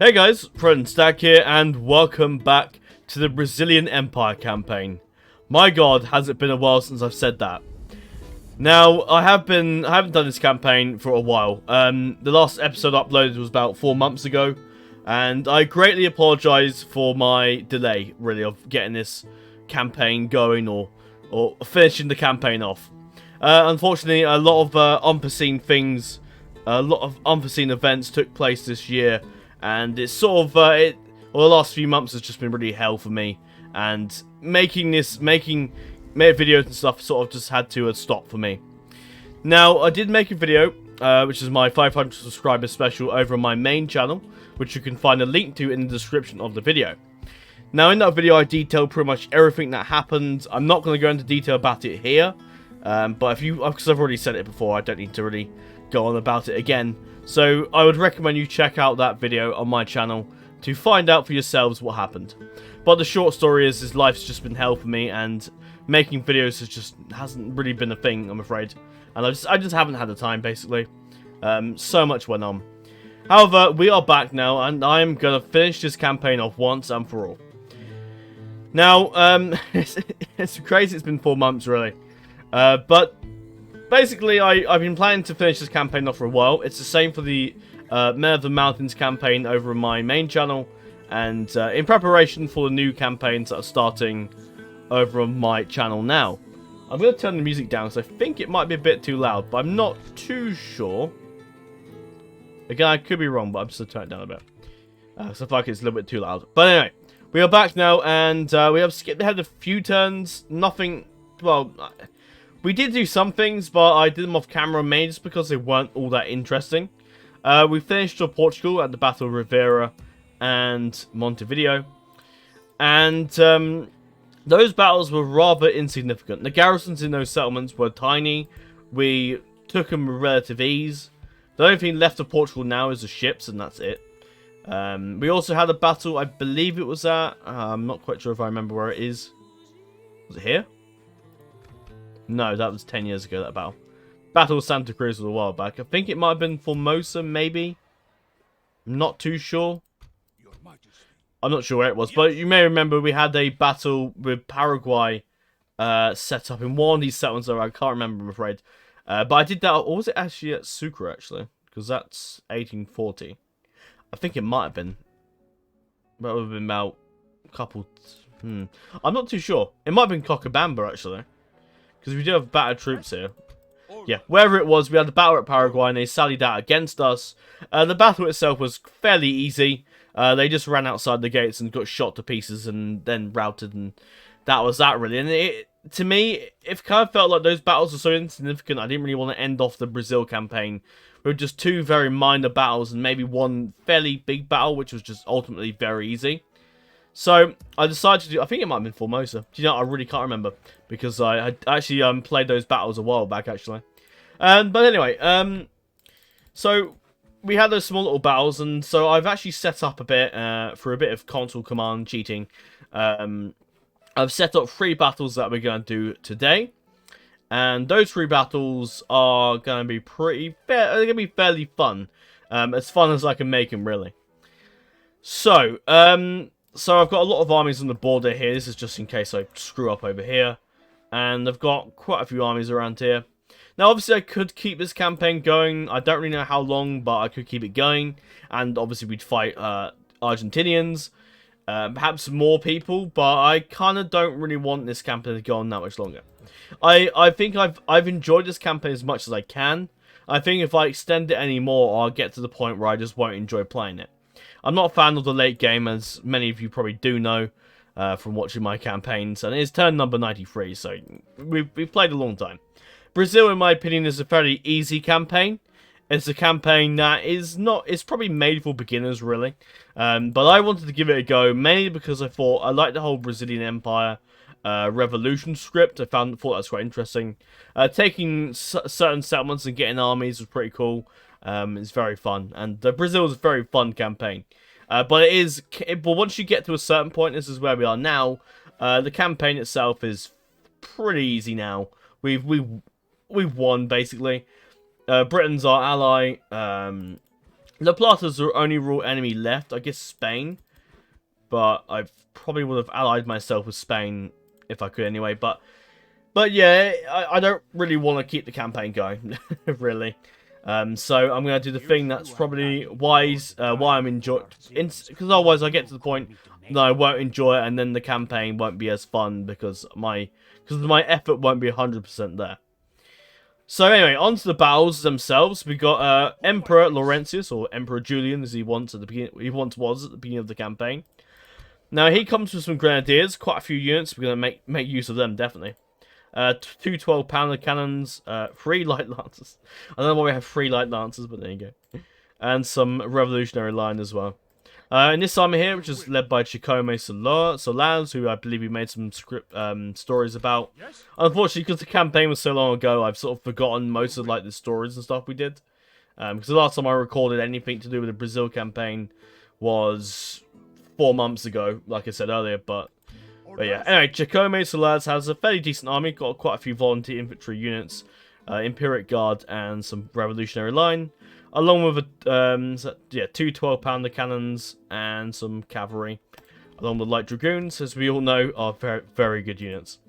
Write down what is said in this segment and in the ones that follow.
Hey guys, Ferdinand here, and welcome back to the Brazilian Empire campaign. My god, has it been a while since I've said that. Now, I haven't done this campaign for a while. The last episode uploaded was about 4 months ago, and I greatly apologise for my delay, really, of getting this campaign going or finishing the campaign off. Unfortunately, a lot of unforeseen things, a lot of unforeseen events took place this year. And it's sort of, the last few months has just been really hell for me. And making videos and stuff sort of just had to stop for me. Now, I did make a video, which is my 500 subscriber special over on my main channel, which you can find a link to in the description of the video. Now, in that video, I detailed pretty much everything that happened. I'm not going to go into detail about it here. But because I've already said it before, I don't need to really go on about it again. So I would recommend you check out that video on my channel to find out for yourselves what happened. But the short story is life's just been hell for me, and making videos hasn't really been a thing, I'm afraid. And I just haven't had the time, basically. So much went on. However, we are back now, and I'm gonna finish this campaign off once and for all. Now, it's crazy. It's been 4 months, really. But basically, I've been planning to finish this campaign off for a while. It's the same for the Men of the Mountains campaign over on my main channel. And in preparation for the new campaigns that are starting over on my channel now. I'm going to turn the music down because I think it might be a bit too loud, but I'm not too sure. Again, I could be wrong, but I'm just going to turn it down a bit. So I feel like it's a little bit too loud. But anyway, we are back now, and we have skipped ahead a few turns. Nothing, well, we did do some things, but I did them off camera mainly just because they weren't all that interesting. We finished Portugal at the Battle of Guerjia and Montevideo. And those battles were rather insignificant. The garrisons in those settlements were tiny. We took them with relative ease. The only thing left of Portugal now is the ships, and that's it. We also had a battle, I believe it was at... I'm not quite sure if I remember where it is. Was it here? No, that was 10 years ago, that battle. Battle of Santa Cruz was a while back. I think it might have been Formosa, maybe. I'm not too sure. I'm not sure where it was, but you may remember we had a battle with Paraguay set up in one of these settlements. I can't remember, I'm afraid. But I did that, or was it actually at Sucre, actually? Because that's 1840. I think it might have been. That would have been about a couple... I'm not too sure. It might have been Cochabamba, actually. Because we do have battered troops here. Yeah, wherever it was, we had the battle at Paraguay and they sallied out against us. The battle itself was fairly easy. They just ran outside the gates and got shot to pieces and then routed, and that was that, really. And to me, it kind of felt like those battles were so insignificant, I didn't really want to end off the Brazil campaign with just 2 very minor battles and maybe one fairly big battle, which was just ultimately very easy. So, I decided to do... I think it might have been Formosa. Do you know, I really can't remember. Because I actually played those battles a while back, actually. But anyway, so we had those small little battles. And so I've actually set up a bit, for a bit of console command cheating. I've set up 3 battles that we're going to do today. And those 3 battles are going to be they're going to be fairly fun. As fun as I can make them, really. So, So I've got a lot of armies on the border here. This is just in case I screw up over here. And I've got quite a few armies around here. Now, obviously, I could keep this campaign going. I don't really know how long, but I could keep it going. And obviously, we'd fight Argentinians. Perhaps more people. But I kind of don't really want this campaign to go on that much longer. I think I've enjoyed this campaign as much as I can. I think if I extend it anymore, I'll get to the point where I just won't enjoy playing it. I'm not a fan of the late game, as many of you probably do know from watching my campaigns, and it's turn number 93, so we've played a long time. Brazil, in my opinion, is a fairly easy campaign. It's a campaign that it's probably made for beginners, really. But I wanted to give it a go, mainly because I thought I liked the whole Brazilian Empire revolution script. I thought that was quite interesting. Taking certain settlements and getting armies was pretty cool. It's very fun, and Brazil is a very fun campaign. But once you get to a certain point, this is where we are now. The campaign itself is pretty easy now. We've won, basically. Britain's our ally. La Plata's the only real enemy left. I guess Spain. But I probably would have allied myself with Spain if I could anyway. But yeah, I don't really want to keep the campaign going, really. So I'm going to do the thing that's probably wise, why I'm enjoying, because otherwise I get to the point that I won't enjoy it, and then the campaign won't be as fun because my effort won't be 100% there. So anyway, on to the battles themselves. We got Emperor Laurentius, or Emperor Julian, as he once was at the beginning of the campaign. Now he comes with some grenadiers, quite a few units. We're going to make use of them, definitely. 2 12-pounder cannons, 3 light lancers. I don't know why we have 3 light lancers, but there you go. And some revolutionary line as well. In this army here, which is led by Chicome Solaz, who I believe we made some stories about. Unfortunately, because the campaign was so long ago, I've sort of forgotten most of like the stories and stuff we did. Because the last time I recorded anything to do with the Brazil campaign was 4 months ago, like I said earlier, but yeah. Anyway, Chicome Solaz has a fairly decent army, got quite a few volunteer infantry units, Imperial Guard, and some revolutionary line, along with 2 12-pounder cannons and some cavalry, along with light dragoons, as we all know are very, very good units.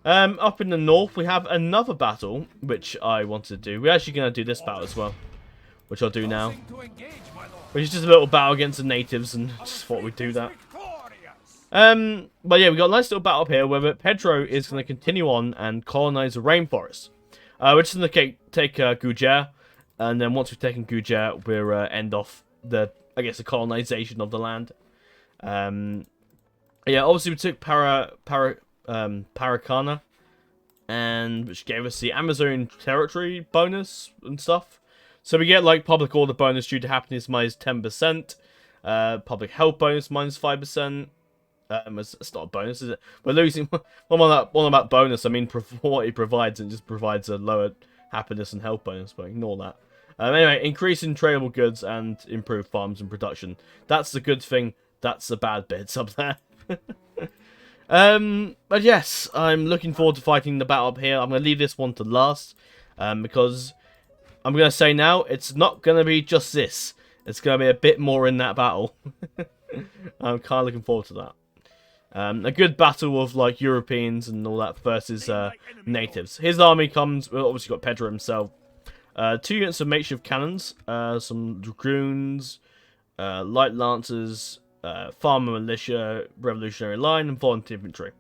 Up in the north, we have another battle, which I wanted to do. We're actually going to do this battle as well, which I'll do now. Which is just a little battle against the natives, and just thought we'd do that. But yeah, we got a nice little battle up here where Pedro is going to continue on and colonize the rainforest. We're just going to take Guerjia, and then once we've taken Guerjia, we'll end off the colonization of the land. Yeah, obviously we took Paracana, and which gave us the Amazon territory bonus and stuff. So we get like public order bonus due to happiness minus 10%, public health bonus minus 5%. It's not a bonus, is it? We're losing. Well, about bonus, I mean for what it provides, it just provides a lower happiness and health bonus. But ignore that. Anyway, increase in tradable goods and improve farms and production. That's the good thing. That's the bad bits up there. But yes, I'm looking forward to fighting the battle up here. I'm going to leave this one to last, because I'm going to say now, it's not going to be just this. It's going to be a bit more in that battle. I'm kind of looking forward to that. A good battle of like Europeans and all that versus natives. His army comes, well, obviously got Pedro himself. 2 units of makeshift cannons, some dragoons, light lancers, farmer militia, revolutionary line, and volunteer infantry.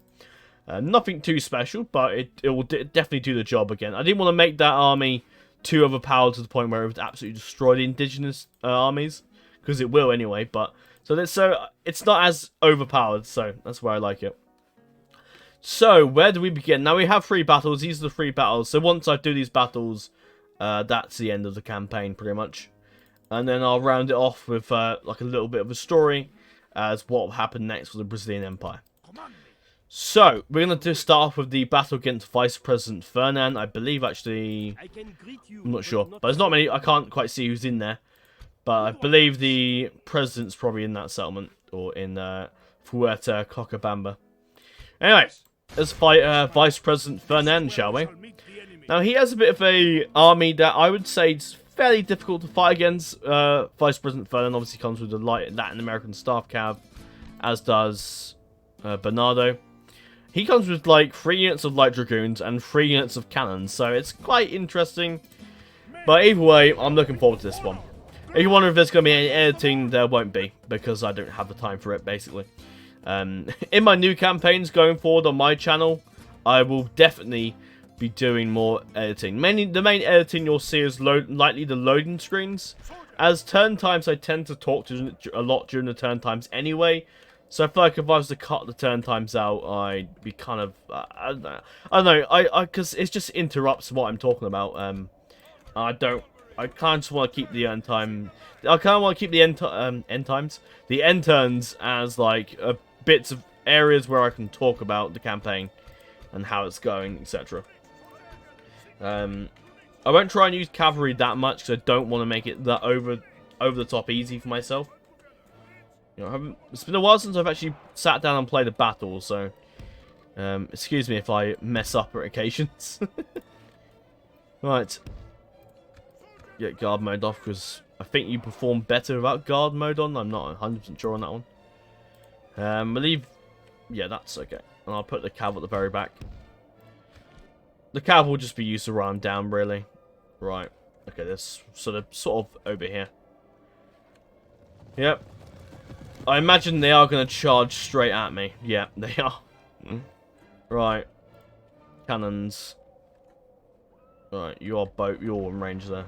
Nothing too special, but it will definitely do the job again. I didn't want to make that army too overpowered to the point where it would absolutely destroy the indigenous armies, because it will anyway. But so it's not as overpowered, so that's where I like it. So where do we begin? Now we have 3 battles. These are the 3 battles. So once I do these battles, that's the end of the campaign pretty much, and then I'll round it off with like a little bit of a story as what will happen next for the Brazilian Empire. So we're going to start off with the battle against Vice President Ferdinand. I believe actually, I'm not sure, but there's not many. I can't quite see who's in there. But I believe the president's probably in that settlement, or in Fuerte Cochabamba. Anyway, let's fight Vice President Ferdinand, shall we? Now, he has a bit of a army that I would say is fairly difficult to fight against. Vice President Ferdinand obviously comes with a light Latin American staff cav, as does Bernardo. He comes with like 3 units of light dragoons and 3 units of cannons, so it's quite interesting. But either way, I'm looking forward to this one. If you wonder if there's going to be any editing, there won't be, because I don't have the time for it, basically. In my new campaigns going forward on my channel, I will definitely be doing more editing. The main editing you'll see is likely the loading screens. As turn times, I tend to talk to a lot during the turn times anyway. So I feel like if I was to cut the turn times out, I'd be kind of, I don't know, because it just interrupts what I'm talking about. I kind of just want to keep the end time. I kind of want to keep the the end turns as like bits of areas where I can talk about the campaign and how it's going, etc. I won't try and use cavalry that much because I don't want to make it that over the top easy for myself. You know, it's been a while since I've actually sat down and played a battle, so excuse me if I mess up at occasions. Right. Get guard mode off because I think you perform better without guard mode on. I'm not 100% sure on that one. I believe... Yeah, that's okay. And I'll put the cav at the very back. The cav will just be used to run down, really. Right. Okay, there's sort of over here. Yep. I imagine they are going to charge straight at me. Yeah, they are. Right. Cannons. Right, you're in range there.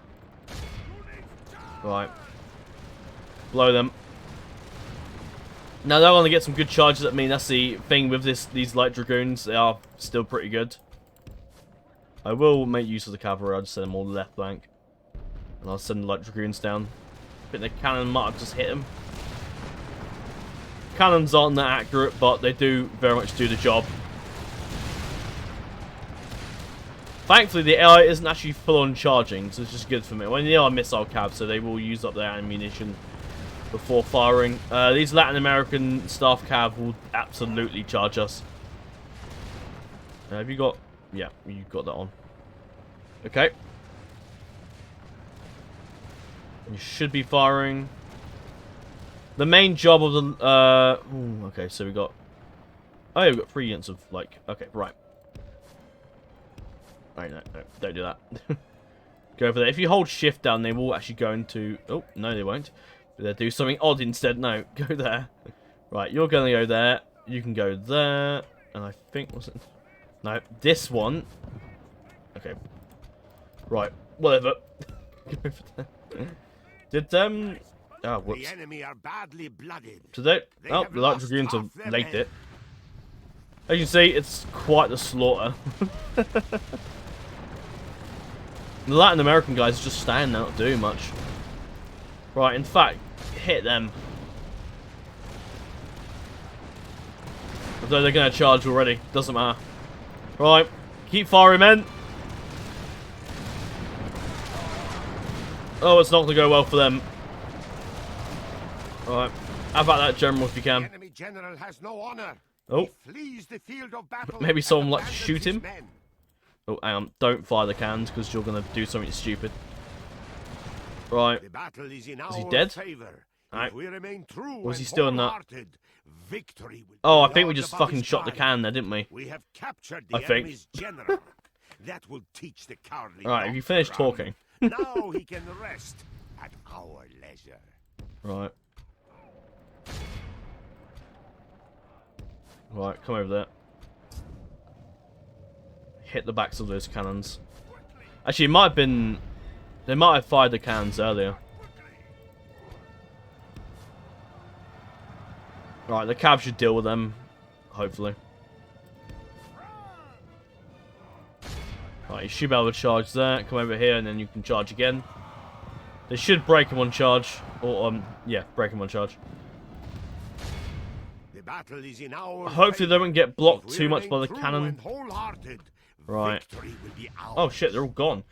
Right. Blow them. Now they're going to get some good charges at me. That's the thing with these light dragoons. They are still pretty good. I will make use of the cavalry. I'll just send them all left flank. And I'll send the light dragoons down. I think the cannon might have just hit him. Cannons aren't that accurate, but they do very much do the job. Thankfully, the AI isn't actually full on charging, so it's just good for me. Well, they are missile cav, so they will use up their ammunition before firing. These Latin American staff cav will absolutely charge us. Have you got... Yeah, you've got that on. Okay. You should be firing. The main job of the... okay, so we got... Oh, yeah, we've got 3 units of, like... Okay, right. Right, no, don't do that. Go over there. If you hold shift down, they will actually go into... Oh, no, they won't. They'll do something odd instead. No, go there. Right, you're going to go there. You can go there. And I think... Was it... No, this one. Okay. Right, whatever. Go over there. Did them... Oh, whoops. The enemy are badly blooded. Did they... Oh, the light dragoons have legged it. As you can see, it's quite the slaughter. The Latin American guys just stand there, not doing much. Right, in fact, hit them. Although they're going to charge already, doesn't matter. Right, keep firing, men. Oh, it's not going to go well for them. Right, how about that, General, if you can? The enemy general has no honor. Oh, He flees the field of battle. maybe someone would like to and shoot him. abandons his men. Oh, hang on, don't fire the cans because you're going to do something stupid. Right, The battle is in he our dead? favor. Alright. If we remain true Was and he still in that? wholehearted, victory will Oh, I be think we ours just above fucking his shot the sky. can there, didn't we? We have captured the I think. enemy's general. That will teach the cowardly. Alright, dog if you to finish run. talking. Now he can rest at our leisure. Right. Right, come over there. Hit the backs of those cannons. Actually, it might have been... They might have fired the cannons earlier. Right, the cab should deal with them. Hopefully. Right, you should be able to charge there. Come over here and then you can charge again. They should break him on charge. Or, yeah, break him on charge. The battle is in our Hopefully they favor. won't get blocked If we too much by remain the true cannon. and wholehearted, Right. victory will be ours. Oh shit, they're all gone.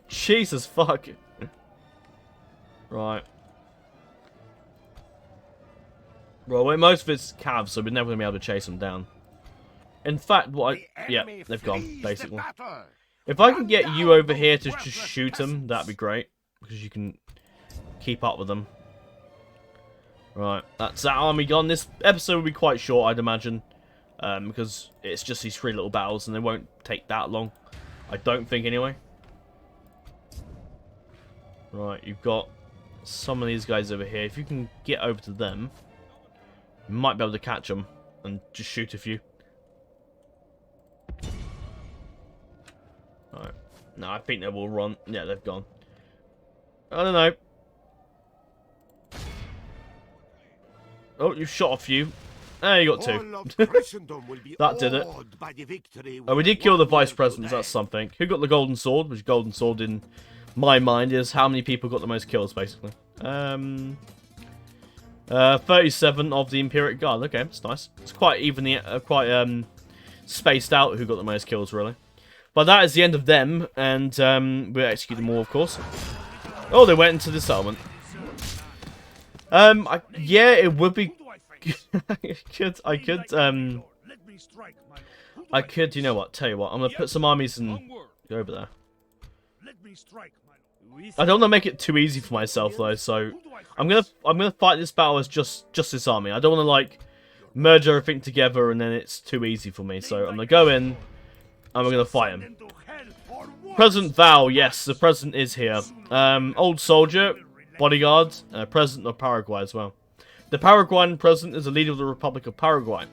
Jesus fuck. Right. Well, most of it's calves, so we're never going to be able to chase them down. In fact, what I... The Yeah, enemy they've gone, flees the basically. battle. If I can Run get down you over those here to just worthless shoot them, peasants. that'd be great. Because you can keep up with them. Right, that's that army gone. This episode will be quite short, I'd imagine. Because it's just these 3 little battles and they won't take that long. I don't think, anyway. Right, you've got some of these guys over here. If you can get over to them, you might be able to catch them and just shoot a few. Alright. No, I think they will run. Yeah, they've gone. I don't know. Oh, you shot a few. There, you got All 2. of Christendom will be That did it. awed by the victory Oh, we did kill the vice president. That's something. Who got the golden sword? Which golden sword, in my mind, is how many people got the most kills, basically. 37 of the Imperial Guard. Okay, that's nice. It's quite evenly, quite spaced out who got the most kills, really. But that is the end of them, and we'll execute them all, of course. Oh, they went into the settlement. Yeah, it would be. I could, you know what? Tell you what, I'm gonna put some armies and go over there. Let me strike, my I don't want to make it too easy for myself though, so I'm gonna fight this battle as just this army. I don't want to like merge everything together and then it's too easy for me. So I'm gonna go in and we're gonna fight him. President Val, yes, the president is here. Old soldier, bodyguard, president of Paraguay as well. The Paraguayan president is the leader of the Republic of Paraguay,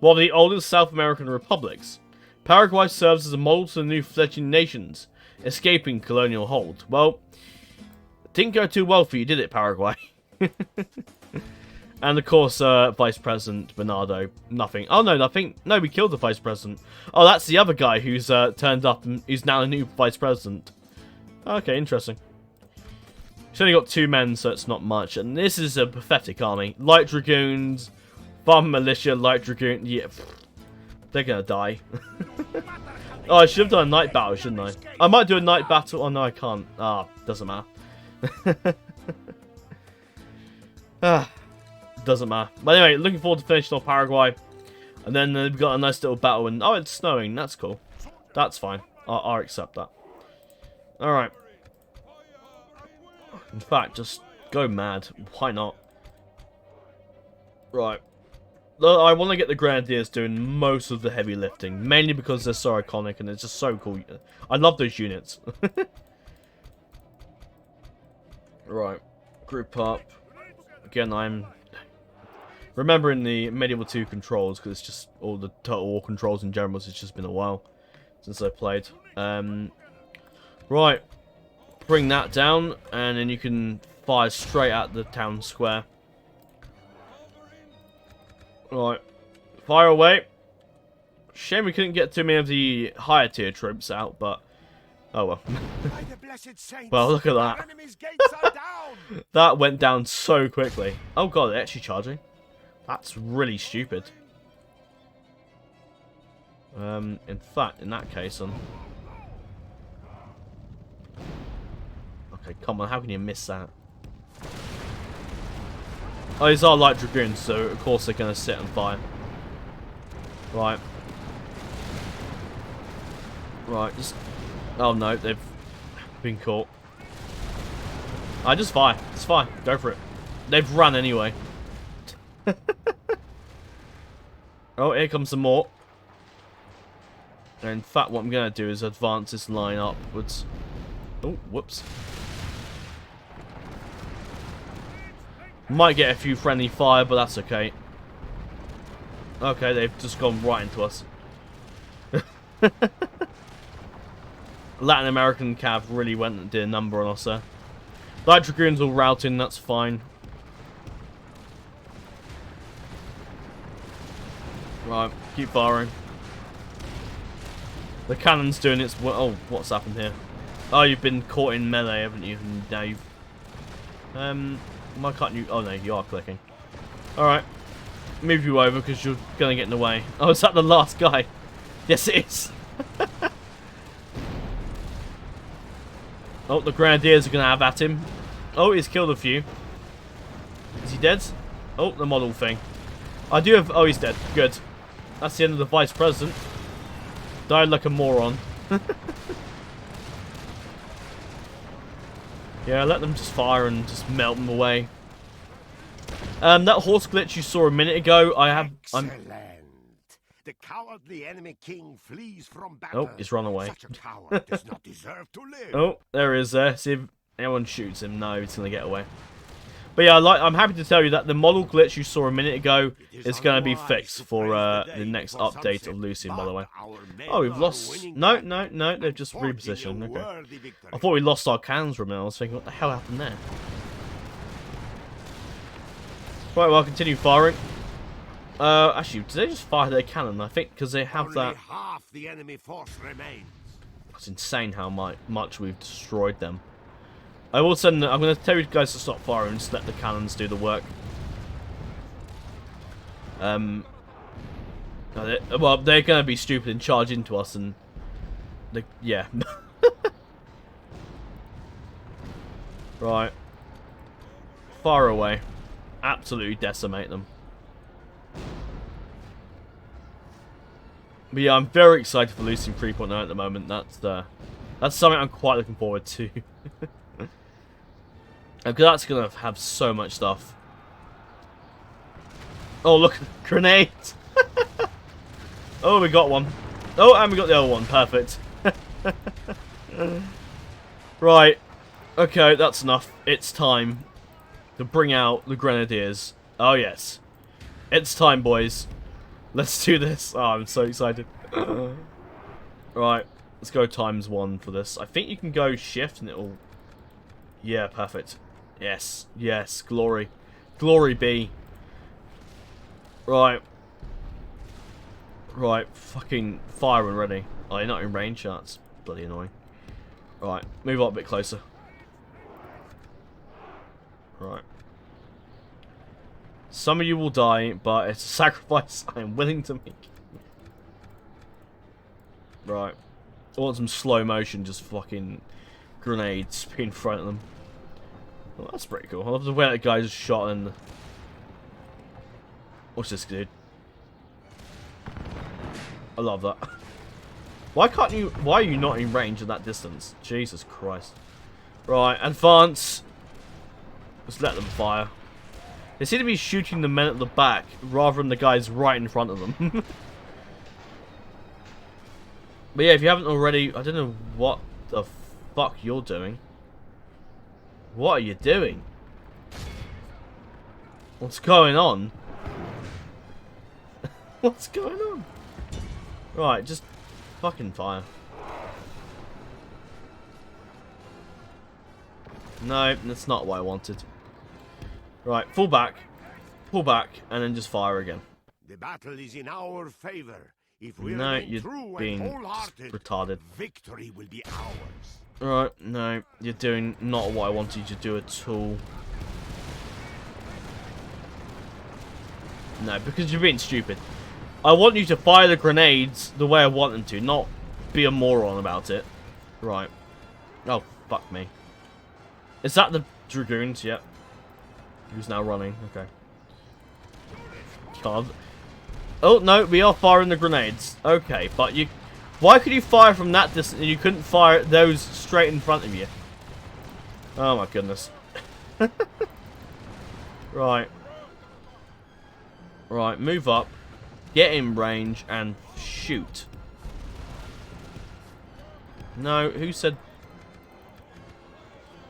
one of the oldest South American republics. Paraguay serves as a model to the new fledgling nations, escaping colonial hold. Well, it didn't go too well for you, did it, Paraguay? And of course, Vice President Bernardo, nothing. Oh no, nothing. No, we killed the Vice President. Oh, that's the other guy who's turned up and who's now a new Vice President. Okay, interesting. He's only got 2 men, so it's not much. And this is a pathetic army. Light Dragoons, Farm Militia, Light Dragoon. Yeah, they're gonna die. Oh, I should have done a night battle, shouldn't I? I might do a night battle. Oh no, I can't. Ah, doesn't matter. Doesn't matter. But anyway, looking forward to finishing off Paraguay. And then we've got a nice little battle. And oh, it's snowing. That's cool. That's fine. I'll accept that. Alright. In fact, just go mad. Why not? Right. I want to get the Grenadiers doing most of the heavy lifting. Mainly because they're so iconic and it's just so cool. I love those units. Right. Group up. Again, I'm remembering the Medieval 2 controls because it's just all the Total War controls in general. It's just been a while since I played. Right. Bring that down and then you can fire straight at the town square. Right, fire away. Shame we couldn't get too many of the higher tier troops out, but oh well. Well, look at that. That went down so quickly. Oh god, they're actually charging. That's really stupid. In fact, in that case, okay, come on, how can you miss that? Oh, these are light dragoons, so of course they're going to sit and fire. Right. Right, just... Oh no, they've been caught. I just fire. It's fine. Go for it. They've run anyway. Oh, here comes some more. And in fact, what I'm going to do is advance this line upwards. Oh, whoops. Might get a few friendly fire, but that's okay. Okay, they've just gone right into us. Latin American cav really went and did a number on us there. Light Dragoons all routing, that's fine. Right, keep firing. The cannon's doing its... Oh, what's happened here? Oh, you've been caught in melee, haven't you? And now you've... Why can't you... Oh no, you are clicking. Alright. Move you over because you're going to get in the way. Oh, is that the last guy? Yes, it is. Oh, the Grenadiers are going to have at him. Oh, he's killed a few. Is he dead? Oh, the model thing. I do have... Oh, he's dead. Good. That's the end of the Vice President. Died like a moron. Yeah, let them just fire and just melt them away. That horse glitch you saw a minute ago, Excellent. The cowardly enemy king flees from battle. Oh, he's run away. Such a coward does not deserve to live. Oh, there he is there. See if anyone shoots him. No, he's going to get away. But yeah, I'm happy to tell you that the model glitch you saw a minute ago is going to be fixed for the next update of Lucium, by the way. Oh, we've lost... No, they've just repositioned. Okay. I thought we lost our cannons for a minute. I was thinking, what the hell happened there? Right, well, I'll continue firing. Actually, did they just fire their cannon? I think because they have that... half the enemy force remains. It's insane how much we've destroyed them. I will send... I'm going to tell you guys to stop firing and just let the cannons do the work. Well, they're going to be stupid and charge into us and... yeah. Right. Far away. Absolutely decimate them. But yeah, I'm very excited for Lucium 3.0 at the moment. That's something I'm quite looking forward to. Because that's going to have so much stuff. Oh, look. Grenade. Oh, we got one. Oh, and we got the other one. Perfect. Right. Okay, that's enough. It's time to bring out the grenadiers. Oh, yes. It's time, boys. Let's do this. Oh, I'm so excited. Right. Let's go ×1 for this. I think you can go shift and it'll... Yeah, perfect. Yes. Yes. Glory. Glory be. Right. Right. Fucking fire when ready. Oh, you're not in range? That's bloody annoying. Right. Move up a bit closer. Right. Some of you will die, but it's a sacrifice I am willing to make. Right. I want some slow motion, just fucking grenades in front of them. Well, that's pretty cool. I love the way that guy just shot in. What's this, dude? I love that. Why can't you... Why are you not in range at that distance? Jesus Christ. Right, advance. Just let them fire. They seem to be shooting the men at the back rather than the guys right in front of them. But yeah, if you haven't already... I don't know what the fuck you're doing. What are you doing? What's going on? What's going on? Right, just fucking fire. No, that's not what I wanted. Right, pull back, and then just fire again. The battle is in our favor. If we No, remain you're true being and wholehearted, retarded. victory will be ours. Right, no, you're doing not what I wanted you to do at all. No, because you're being stupid. I want you to fire the grenades the way I want them to, not be a moron about it. Right. Oh, fuck me. Is that the Dragoons? Yep. Who's now running? Okay. God. Oh, no, we are firing the grenades. Okay, but you... Why could you fire from that distance and you couldn't fire those straight in front of you? Oh, my goodness. Right. Right, move up. Get in range and shoot. No, who said...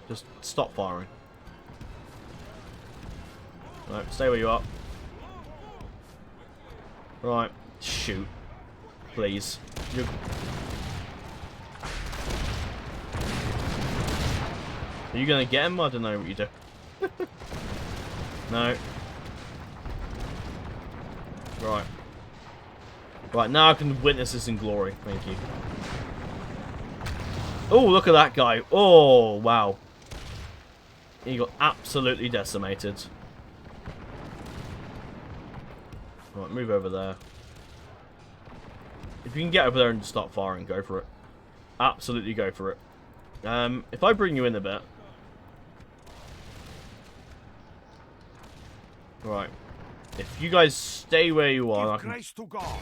Just stop firing. Right, stay where you are. Right, shoot. Please. You're... Are you gonna get him? I don't know what you do. No. Right. Right, now I can witness this in glory. Thank you. Oh, look at that guy. Oh, wow. He got absolutely decimated. Right, move over there. If you can get over there and start firing, go for it. Absolutely go for it. If I bring you in a bit. Right. If you guys stay where you are, I can... Grace to God.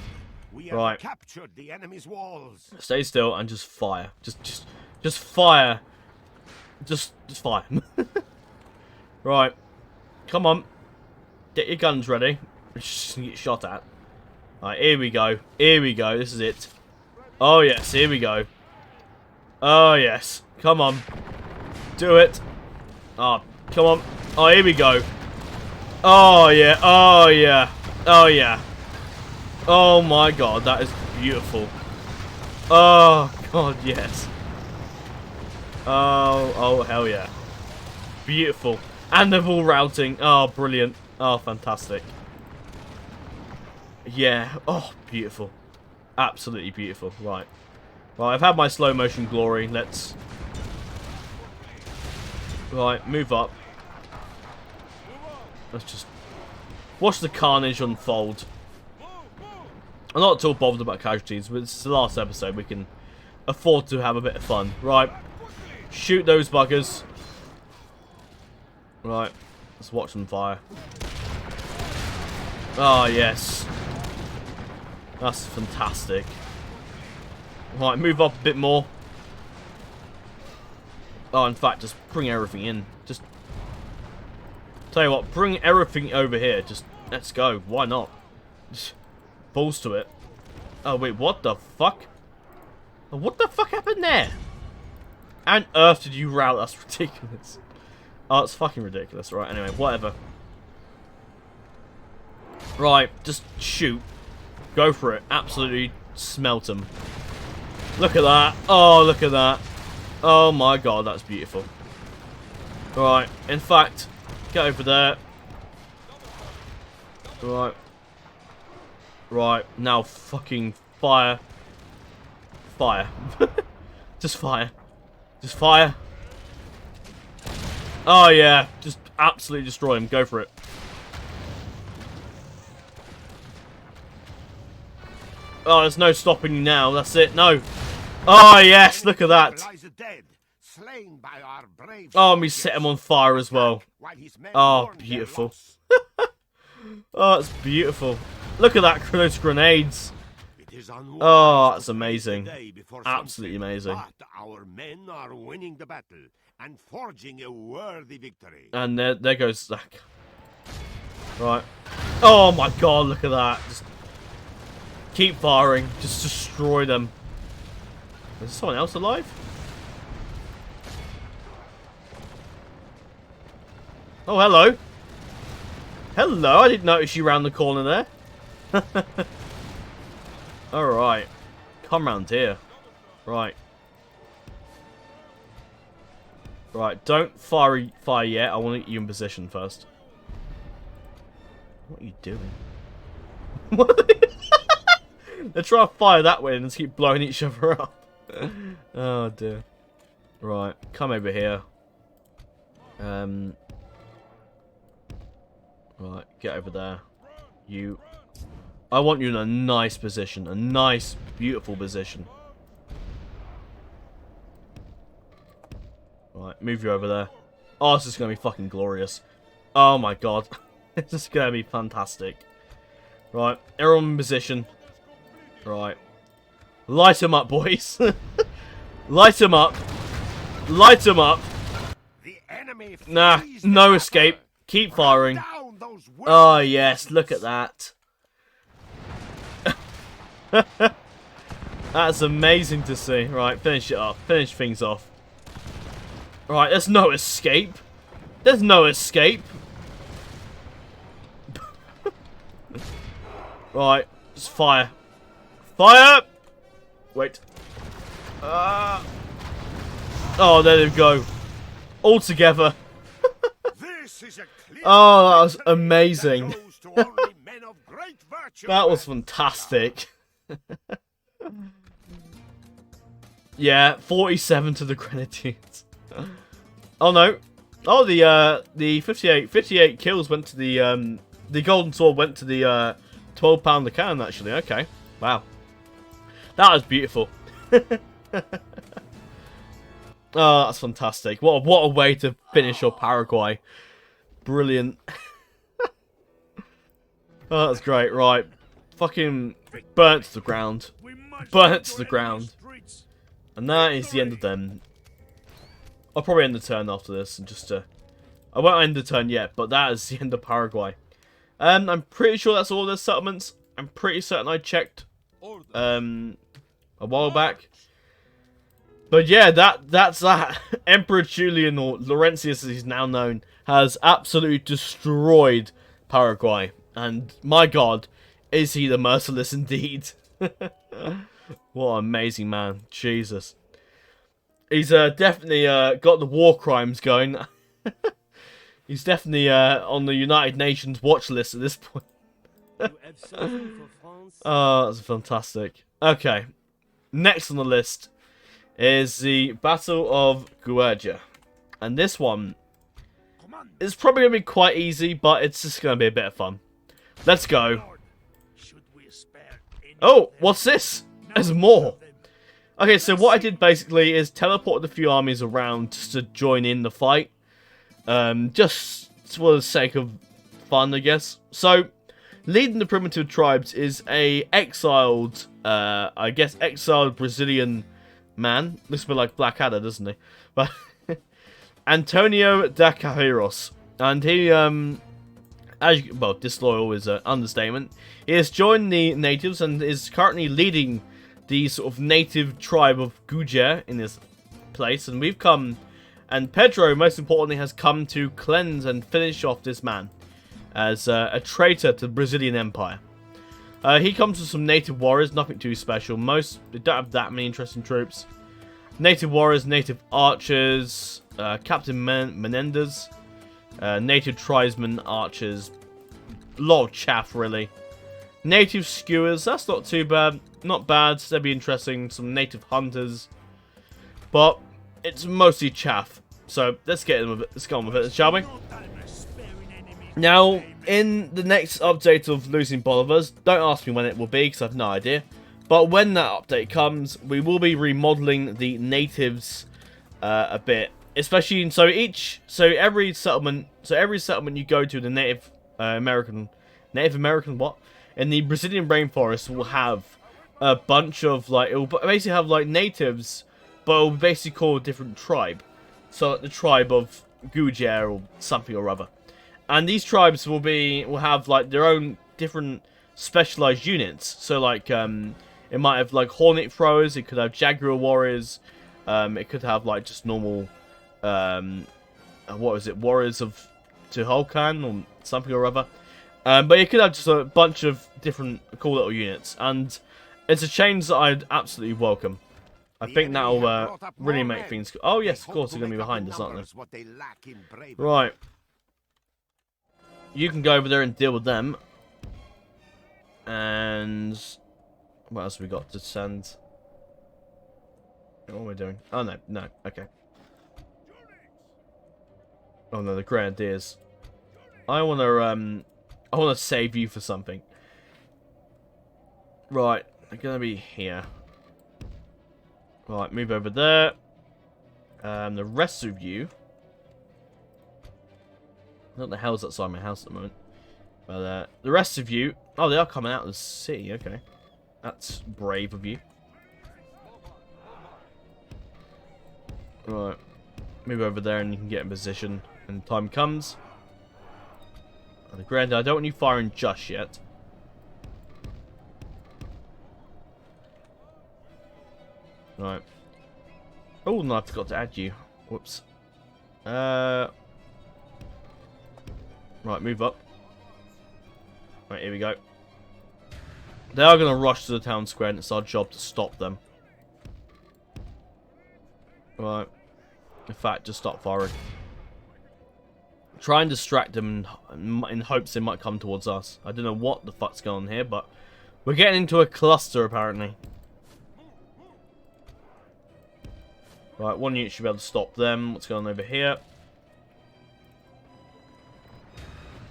We have Right. captured the enemy's walls. Stay still and just fire. Just fire. Just fire. Right. Come on. Get your guns ready. We're just gonna get shot at. Alright, here we go. Here we go. This is it. Oh, yes. Here we go. Oh, yes. Come on. Do it. Oh, come on. Oh, here we go. Oh, yeah. Oh, yeah. Oh, yeah. Oh, my God. That is beautiful. Oh, God, yes. Oh, hell yeah. Beautiful. And they're all routing. Oh, brilliant. Oh, fantastic. Yeah. Oh, beautiful. Absolutely beautiful. Right. Right, I've had my slow motion glory. Let's... Right, move up. Let's just... watch the carnage unfold. I'm not at all bothered about casualties, but it's the last episode. We can afford to have a bit of fun. Right. Shoot those buggers. Right. Let's watch them fire. Oh, yes. That's fantastic. Right, move up a bit more. Oh, in fact, just bring everything in. Just Tell you what, bring everything over here. Just, let's go. Why not? Just balls to it. Oh, wait, what the fuck? What the fuck happened there? How on earth did you rout? That's ridiculous. Oh, it's fucking ridiculous. Right, anyway, whatever. Right, just shoot. Go for it. Absolutely smelt them. Look at that. Oh, look at that. Oh my god, that's beautiful. Right, in fact, get over there. Right. Right, now fucking fire. Fire. Just fire. Just fire. Oh yeah, just absolutely destroy him. Go for it. Oh, there's no stopping you now. That's it. No. Oh yes, look at that. Oh, and we set him on fire as well. Oh, beautiful. Oh, it's beautiful. Look at that, those grenades. Oh, that's amazing. Absolutely amazing. But our men are winning the battle and forging a worthy victory. And there goes Zach. Right. Oh my god, look at that. Just keep firing. Just destroy them. Is there someone else alive? Oh, hello. Hello, I didn't notice you round the corner there. Alright. Come round here. Right. Right, don't fire yet. I want to get you in position first. What are you doing? They're trying to fire that way and just keep blowing each other up. Oh dear. Right, come over here. Right, get over there. You. I want you in a nice position. A nice, beautiful position. Right, move you over there. Oh, this is going to be fucking glorious. Oh my god. This is going to be fantastic. Right, everyone in position. Right. Light them up, boys. Light them up. Light them up. Nah, no escape. Keep firing. Oh, yes, look at that. That's amazing to see. Right, finish it up. Finish things off. Right, there's no escape. There's no escape. Right, just fire. Fire! Wait. Oh, there they go. All together. Oh, that was amazing. That was fantastic. Yeah, 47 to the Grenadiers. Oh no. Oh, the 58 kills went to the golden sword went to the 12-pounder cannon actually. Okay. Wow. That was beautiful. Oh, that's fantastic. What a way to finish your Paraguay. Brilliant. Oh, that's great. Right. Fucking burnt to the ground. Burnt to the ground. And that is the end of them. I'll probably end the turn after this and just I won't end the turn yet, but that is the end of Paraguay. I'm pretty sure that's all the settlements. I'm pretty certain I checked a while back. But yeah, that's that. Emperor Julian, or Laurentius as he's now known, has absolutely destroyed Paraguay. And my god, is he the merciless indeed. What an amazing man. Jesus. He's definitely got the war crimes going. He's definitely on the United Nations watch list at this point. Oh, that's fantastic. Okay. Next on the list is the Battle of Guerjia. And this one is probably going to be quite easy, but it's just going to be a bit of fun. Let's go. Oh, what's this? There's more. Okay, so what I did basically is teleported a few armies around just to join in the fight. Just for the sake of fun, I guess. So, leading the primitive tribes is a exiled, I guess exiled Brazilian man. Looks a bit like Blackadder, doesn't he? But Antonio da Carreiros. And he, well, disloyal is an understatement. He has joined the natives and is currently leading the sort of native tribe of Guerjia in this place. And we've come, and Pedro, most importantly, has come to cleanse and finish off this man as a traitor to the Brazilian Empire. He comes with some native warriors, nothing too special. They don't have that many interesting troops. Native warriors, native archers, Captain Menendez, native tribesmen, archers. A lot of chaff, really. Native skewers, that's not too bad. Not bad, that'd be interesting. Some native hunters. But it's mostly chaff. So let's get on with it, shall we? Now, in the next update of Losing Bolivars, don't ask me when it will be, because I have no idea. But when that update comes, we will be remodeling the natives a bit. Especially, so every settlement you go to, the Native American what? In the Brazilian rainforest will have a bunch of, like, it will basically have, like, natives, but it will basically call a different tribe. So, like, the tribe of Guerjia or something or other. And these tribes will have, like, their own different specialized units. So, like, it might have, like, hornet throwers, it could have jaguar warriors, it could have, like, just normal, what is it, warriors of Tuholkan or something or other. But it could have just a bunch of different cool little units. And it's a change that I'd absolutely welcome. I think that'll really make things... Oh, yes, of course, they're going to be behind us, aren't they? Right. You can go over there and deal with them. And... what else have we got to send? What are we doing? Oh, no, okay. Oh, no, the Grenadiers. I want to save you for something. Right, they're going to be here. Right, move over there. The rest of you... what the hell's outside my house at the moment? But the rest of you... oh, they are coming out of the city, okay. That's brave of you. Right. Move over there and you can get in position when the time comes. And granted, I don't want you firing just yet. Right. Oh, no, I forgot to add you. Whoops. Right, move up. Right, here we go. They are going to rush to the town square, and it's our job to stop them. Right. In fact, just stop firing. Try and distract them in hopes they might come towards us. I don't know what the fuck's going on here, but we're getting into a cluster, apparently. Right, one unit should be able to stop them. What's going on over here?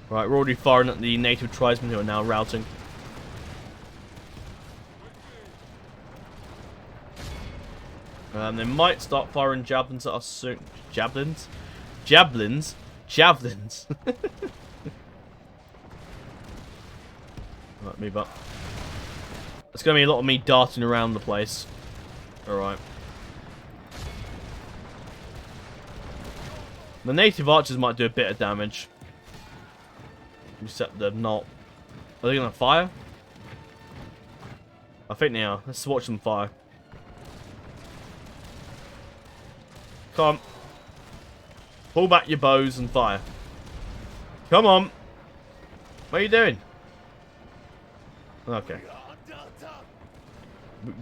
Right, we're already firing at the native tribesmen who are now routing. They might start firing javelins at us soon. Javelins? Javelins? Javelins. Right, move up. It's going to be a lot of me darting around the place. Alright. The native archers might do a bit of damage. Except they're not. Are they going to fire? I think they are. Let's watch them fire. Come on. Pull back your bows and fire. Come on. What are you doing? Okay.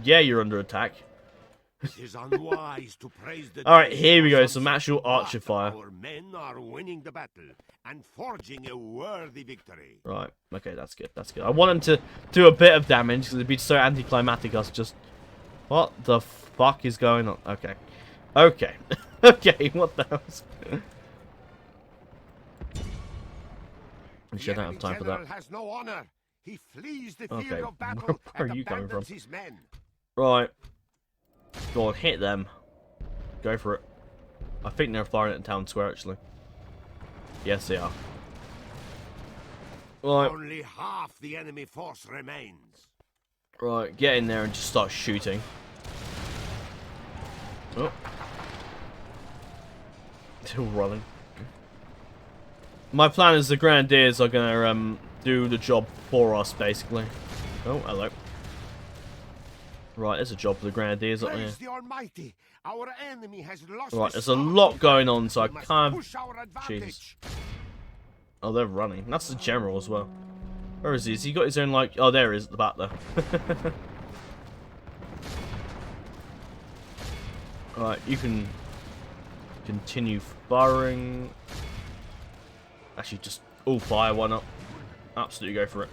Yeah, you're under attack. Alright, here we go. Some actual archer fire. Our men are winning the battle and forging a worthy victory. Right. Okay, that's good. That's good. I want them to do a bit of damage because it'd be so anticlimactic us just... what the fuck is going on? Okay. Okay. Okay, what the hell? I don't have time for that. Has no honor. He flees the field Okay, of battle where are and you coming from? abandons his men. Right. Go on, hit them. Go for it. I think they're firing at the town square, actually. Yes, they are. Right. Only half the enemy force remains. Right, get in there and just start shooting. Oh. Still running. My plan is the Grenadiers are gonna do the job for us, basically. Oh, hello. Right, there's a job for the Grenadiers up here. Praise the Almighty. Our enemy has lost Right, his there's a start lot to going fight. on, so I We must can't. push our advantage. Oh, they're running. That's the general as well. Where is he? Has he got his own, like... Oh, there he is at the back there. Alright, you can continue firing. Actually, just all fire one up. Absolutely go for it.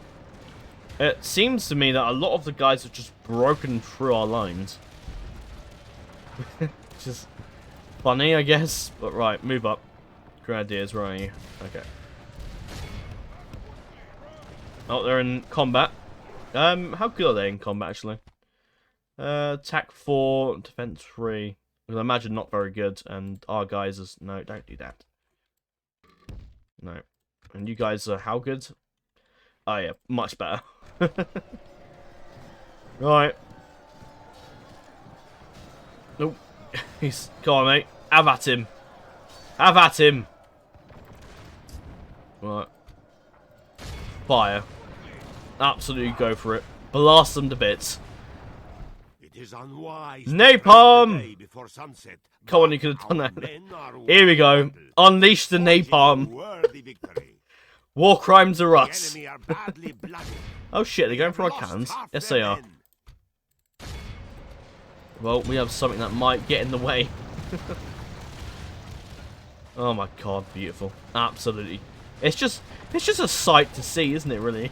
It seems to me that a lot of the guys have just broken through our lines. Which is funny, I guess. But right, move up. Grenadiers, where are you? Okay. Oh, they're in combat. How good are they in combat, actually? Attack 4, defense 3. I imagine not very good. And our guys is... No, don't do that. No. And you guys are how good? Oh, yeah, much better. Right. Nope. He's... Come on, mate. Have at him. Have at him. Right. Fire. Absolutely go for it. Blast them to bits. It is unwise. Napalm! Before sunset, Come on, you could have done our that. men are Here we go. Unleash the fighting a napalm. worthy victory. War crimes are The us. enemy are badly blooded. Oh shit, they're going for our Lost cannons. half Yes, their they are. men. Well, we have something that might get in the way. Oh my god, beautiful. Absolutely. It's just a sight to see, isn't it, really?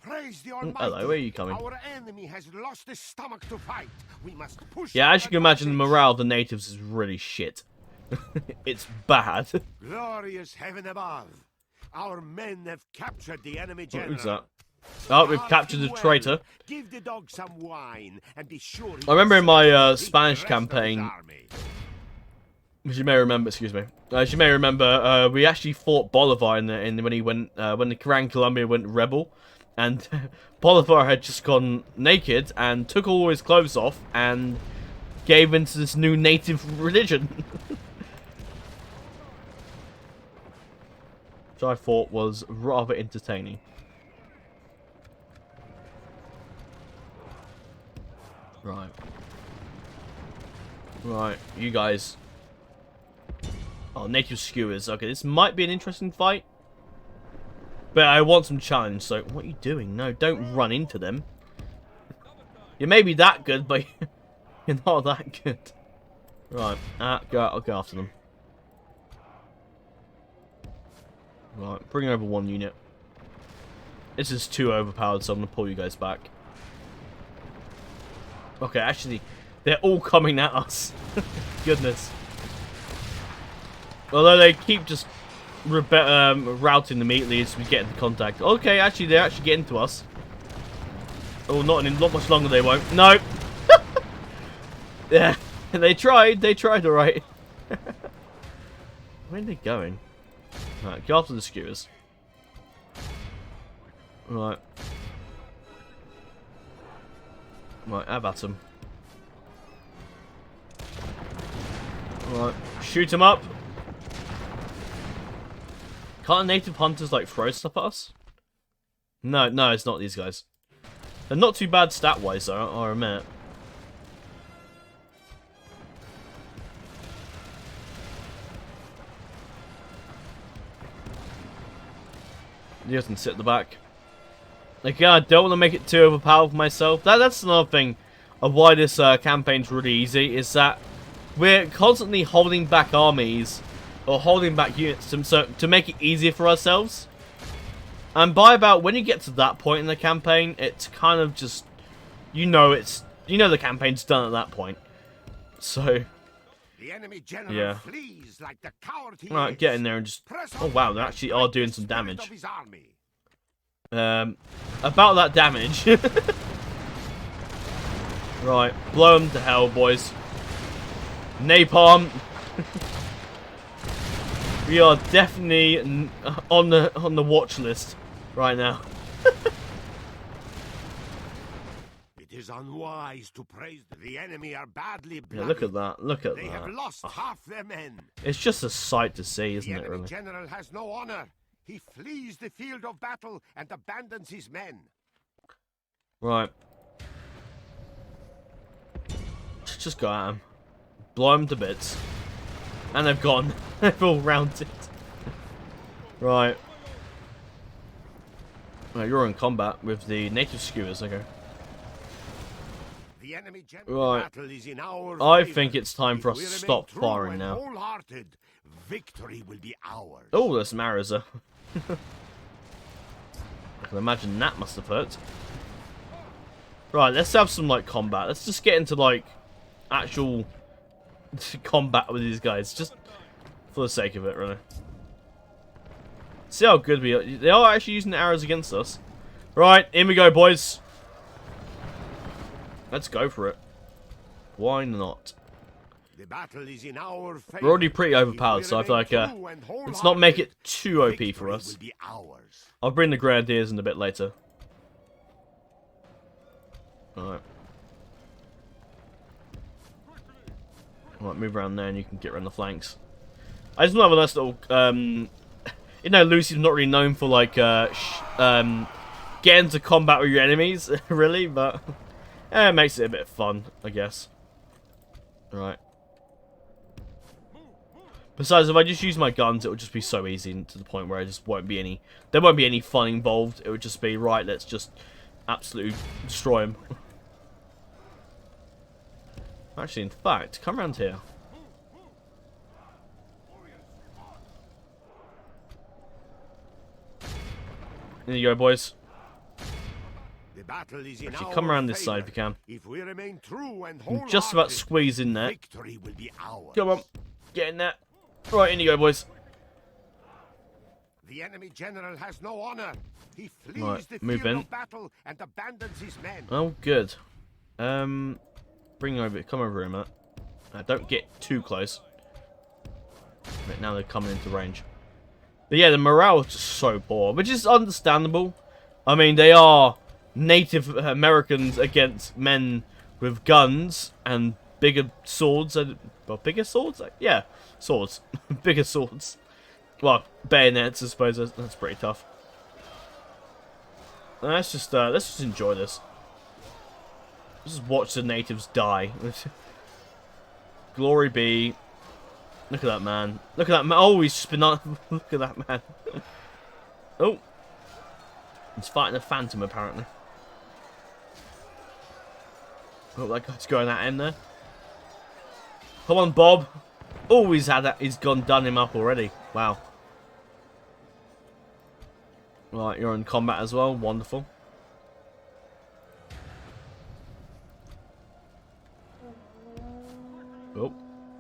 Praise the Almighty. Hello, where are you coming? Our enemy has lost his stomach to fight. We must push. Yeah, our as you can imagine, the advantage. morale of the natives is really shit. It's bad. Glorious heaven above. Our men have captured the enemy general. Who's that? Oh, we've captured the Well, traitor. Give the dog some wine and be sure. I remember in my the Spanish rest of his campaign, army. as you may remember, excuse me, as you may remember, we actually fought Bolivar in when he went when the Gran Colombia went rebel, and Bolivar had just gone naked and took all his clothes off and gave into this new native religion, which I thought was rather entertaining. Right. Right, you guys. Oh, native skewers. Okay, this might be an interesting fight. But I want some challenge, so what are you doing? No, don't run into them. You may be that good, but you're not that good. Right, I'll go after them. Right, bring over one unit. This is too overpowered, so I'm going to pull you guys back. Okay, actually, they're all coming at us. Goodness. Although they keep just routing immediately as we get into contact. Okay, actually, they're actually getting to us. Oh, not much longer they won't. No! Yeah, they tried alright. Where are they going? Right, go after the skewers. Right. Right, have at them. Right, shoot him up. Can't native hunters like throw stuff at us? No, it's not these guys. They're not too bad stat-wise though, I'll admit. You guys can sit at the back. Again, I don't want to make it too overpowered for myself. That's another thing of why this campaign's really easy, is that we're constantly holding back armies, or holding back units to make it easier for ourselves. And by about when you get to that point in the campaign, it's kind of just, you know the campaign's done at that point. So, The enemy general yeah. flees like the coward he Right, is. get in there and just... Press Oh on wow, they and actually break are the doing some spirit damage. of his army. About that damage. Right, blow them to hell, boys. Napalm. We are definitely on the watch list right now. It is is unwise to praise the enemy are badly bloody. Yeah, look at that. Look at They that. have lost half their men. It's just a sight to see, isn't The it, enemy really? general has no honor. He flees the field of battle and abandons his men. Right. Just go at him. Blow him to bits. And they've gone. They've all rounded. Right. Well, you're in combat with the native skewers, okay. The enemy Right. battle is in our I favor. think it's time for If us we to remain stop true firing and now. wholehearted, victory will be ours. Oh, there's some arrows there. I can imagine that must have hurt. Right, let's have some, like, combat. Let's just get into, like, actual combat with these guys. Just for the sake of it, really. See how good we are. They are actually using the arrows against us. Right, in we go, boys. Let's go for it. Why not? The battle is in our favor. We're already pretty overpowered, so I feel like let's not make it too OP for us. Will be ours. I'll bring the Grenadiers in a bit later. Alright. Alright, move around there and you can get around the flanks. I just want to have a nice little, you know, Lucium's not really known for, like, getting into combat with your enemies, really, but it makes it a bit fun, I guess. Alright. Besides, if I just use my guns, it would just be so easy to the point where there won't be any fun involved. It would just be, right, let's just absolutely destroy him. Actually, in fact, come around here. There you go, boys. The battle is in Actually, our come around this favor. side if you can. If we remain true and I'm just about wholehearted, squeeze in there. victory will be ours. Come on, get in there. Right, in you go, boys. The enemy general has no honor. He flees Right, the move field in. of battle and abandons his men. Oh, good. Bring over, come over here, Matt. Don't get too close. Right, now they're coming into range. But yeah, the morale is just so poor, which is understandable. I mean, they are Native Americans against men with guns and bigger swords. Well, bigger swords? Yeah, swords. Bigger swords. Well, bayonets, I suppose. That's pretty tough. Let's just enjoy this. Let's just watch the natives die. Glory be. Look at that man. Look at that man. Oh, he's just been on. Look at that man. Oh. He's fighting a phantom, apparently. Oh, that guy's going at him there. Come on, Bob. Oh, he's done him up already. Wow. Right, you're in combat as well. Wonderful. Oh,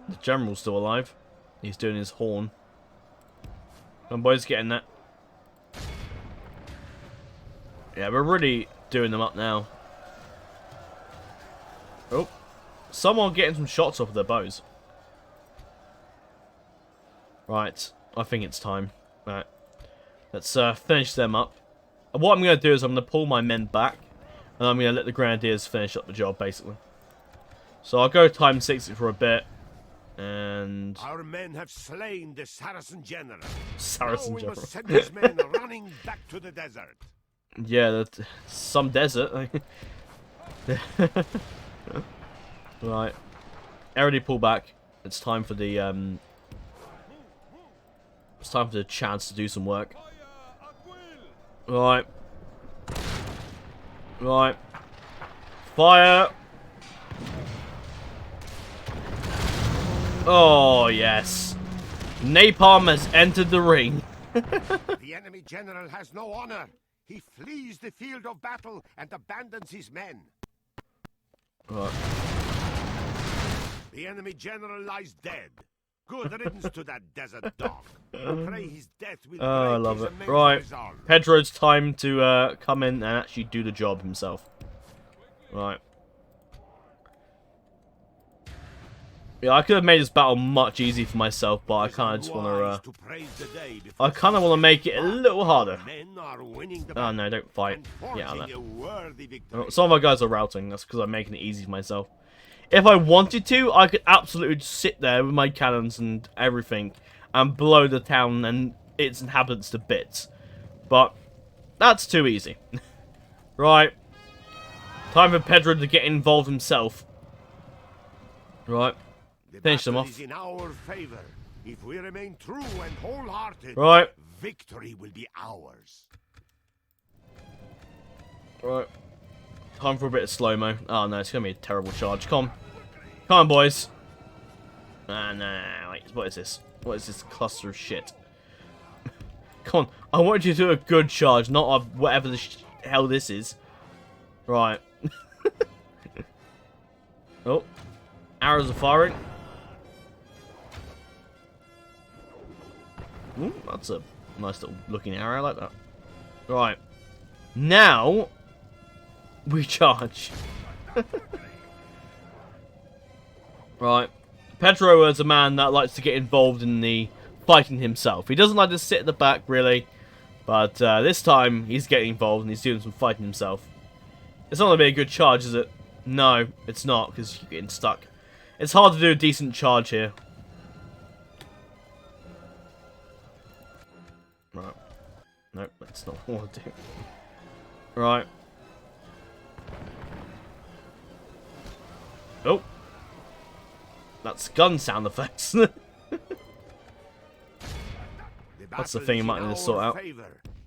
the general's still alive. He's doing his horn. Come on, boys, get in that. Yeah, we're really doing them up now. Oh, someone getting some shots off of their bows. Right, I think it's time. Right, let's finish them up. And what I'm going to do is I'm going to pull my men back, and I'm going to let the Grenadiers finish up the job, basically. So I'll go time 60 for a bit, and... Our men have slain the Saracen general. Saracen now we general. must send his men running back to the desert. Yeah, some desert. Right. Already pull back. It's time for the chance to do some work. Right. Right. Fire. Oh, yes. Napalm has entered the ring. The enemy general has no honor. He flees the field of battle and abandons his men. Right. The enemy general lies dead. Good riddance to that desert dog. Pray his death will Oh, I break love his it. immense Right. resolve. Pedro's time to come in and actually do the job himself. Right. Yeah, I could have made this battle much easier for myself, but I kind of just want to. I kind of want to make it a little harder. Oh no, don't fight. Yeah, I know. Some of our guys are routing. That's because I'm making it easy for myself. If I wanted to, I could absolutely just sit there with my cannons and everything and blow the town and its inhabitants to bits. But that's too easy. Right. Time for Pedro to get involved himself. Right. Finish them off. In our favor. If we remain true and wholehearted, Right. victory will be ours. Right. Time for a bit of slow-mo. Oh no, it's going to be a terrible charge. Come on. Come on, boys. Ah, no. Wait, what is this? What is this cluster of shit? Come on. I want you to do a good charge, not a whatever the hell this is. Right. Oh. Arrows are firing. Ooh, that's a nice little looking arrow. I like that. Right. Now, we charge. Right. Pedro is a man that likes to get involved in the fighting himself. He doesn't like to sit at the back, really. But this time, he's getting involved and he's doing some fighting himself. It's not going to be a good charge, is it? No, it's not, because you're getting stuck. It's hard to do a decent charge here. Right. Nope, that's not what I want to do. Right. Oh. That's gun sound effects. That's the thing you might need to sort out.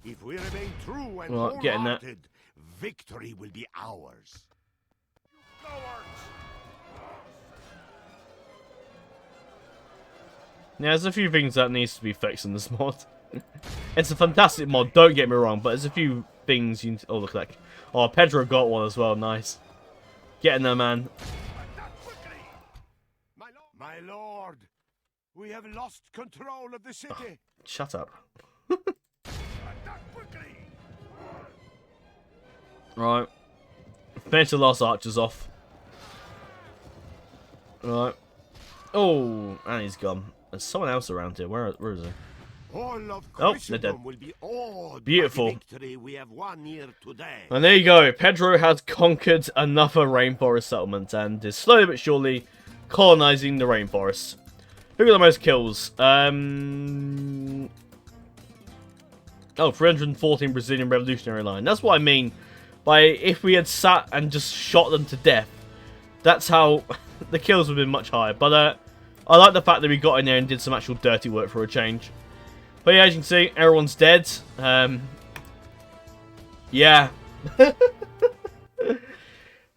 If we remain true and right, getting that. Victory will be ours. Yeah, there's a few things that needs to be fixed in this mod. It's a fantastic mod, don't get me wrong, but there's a few things you... Oh, look at that. Oh, Pedro got one as well, nice. Get in there, man. My lord, we have lost control of the city. Oh, shut up. Right. Finish the last archers off. Right. Oh, and he's gone. There's someone else around here. Where is he? All of oh, they're dead. Will be awed beautiful. By the victory we have won here today. And there you go. Pedro has conquered another rainforest settlement and is slowly but surely colonizing the rainforest. Who got the most kills? Oh, 314 Brazilian Revolutionary Line. That's what I mean by if we had sat and just shot them to death. That's how the kills would have been much higher. But I like the fact that we got in there and did some actual dirty work for a change. But yeah, as you can see, everyone's dead. Yeah.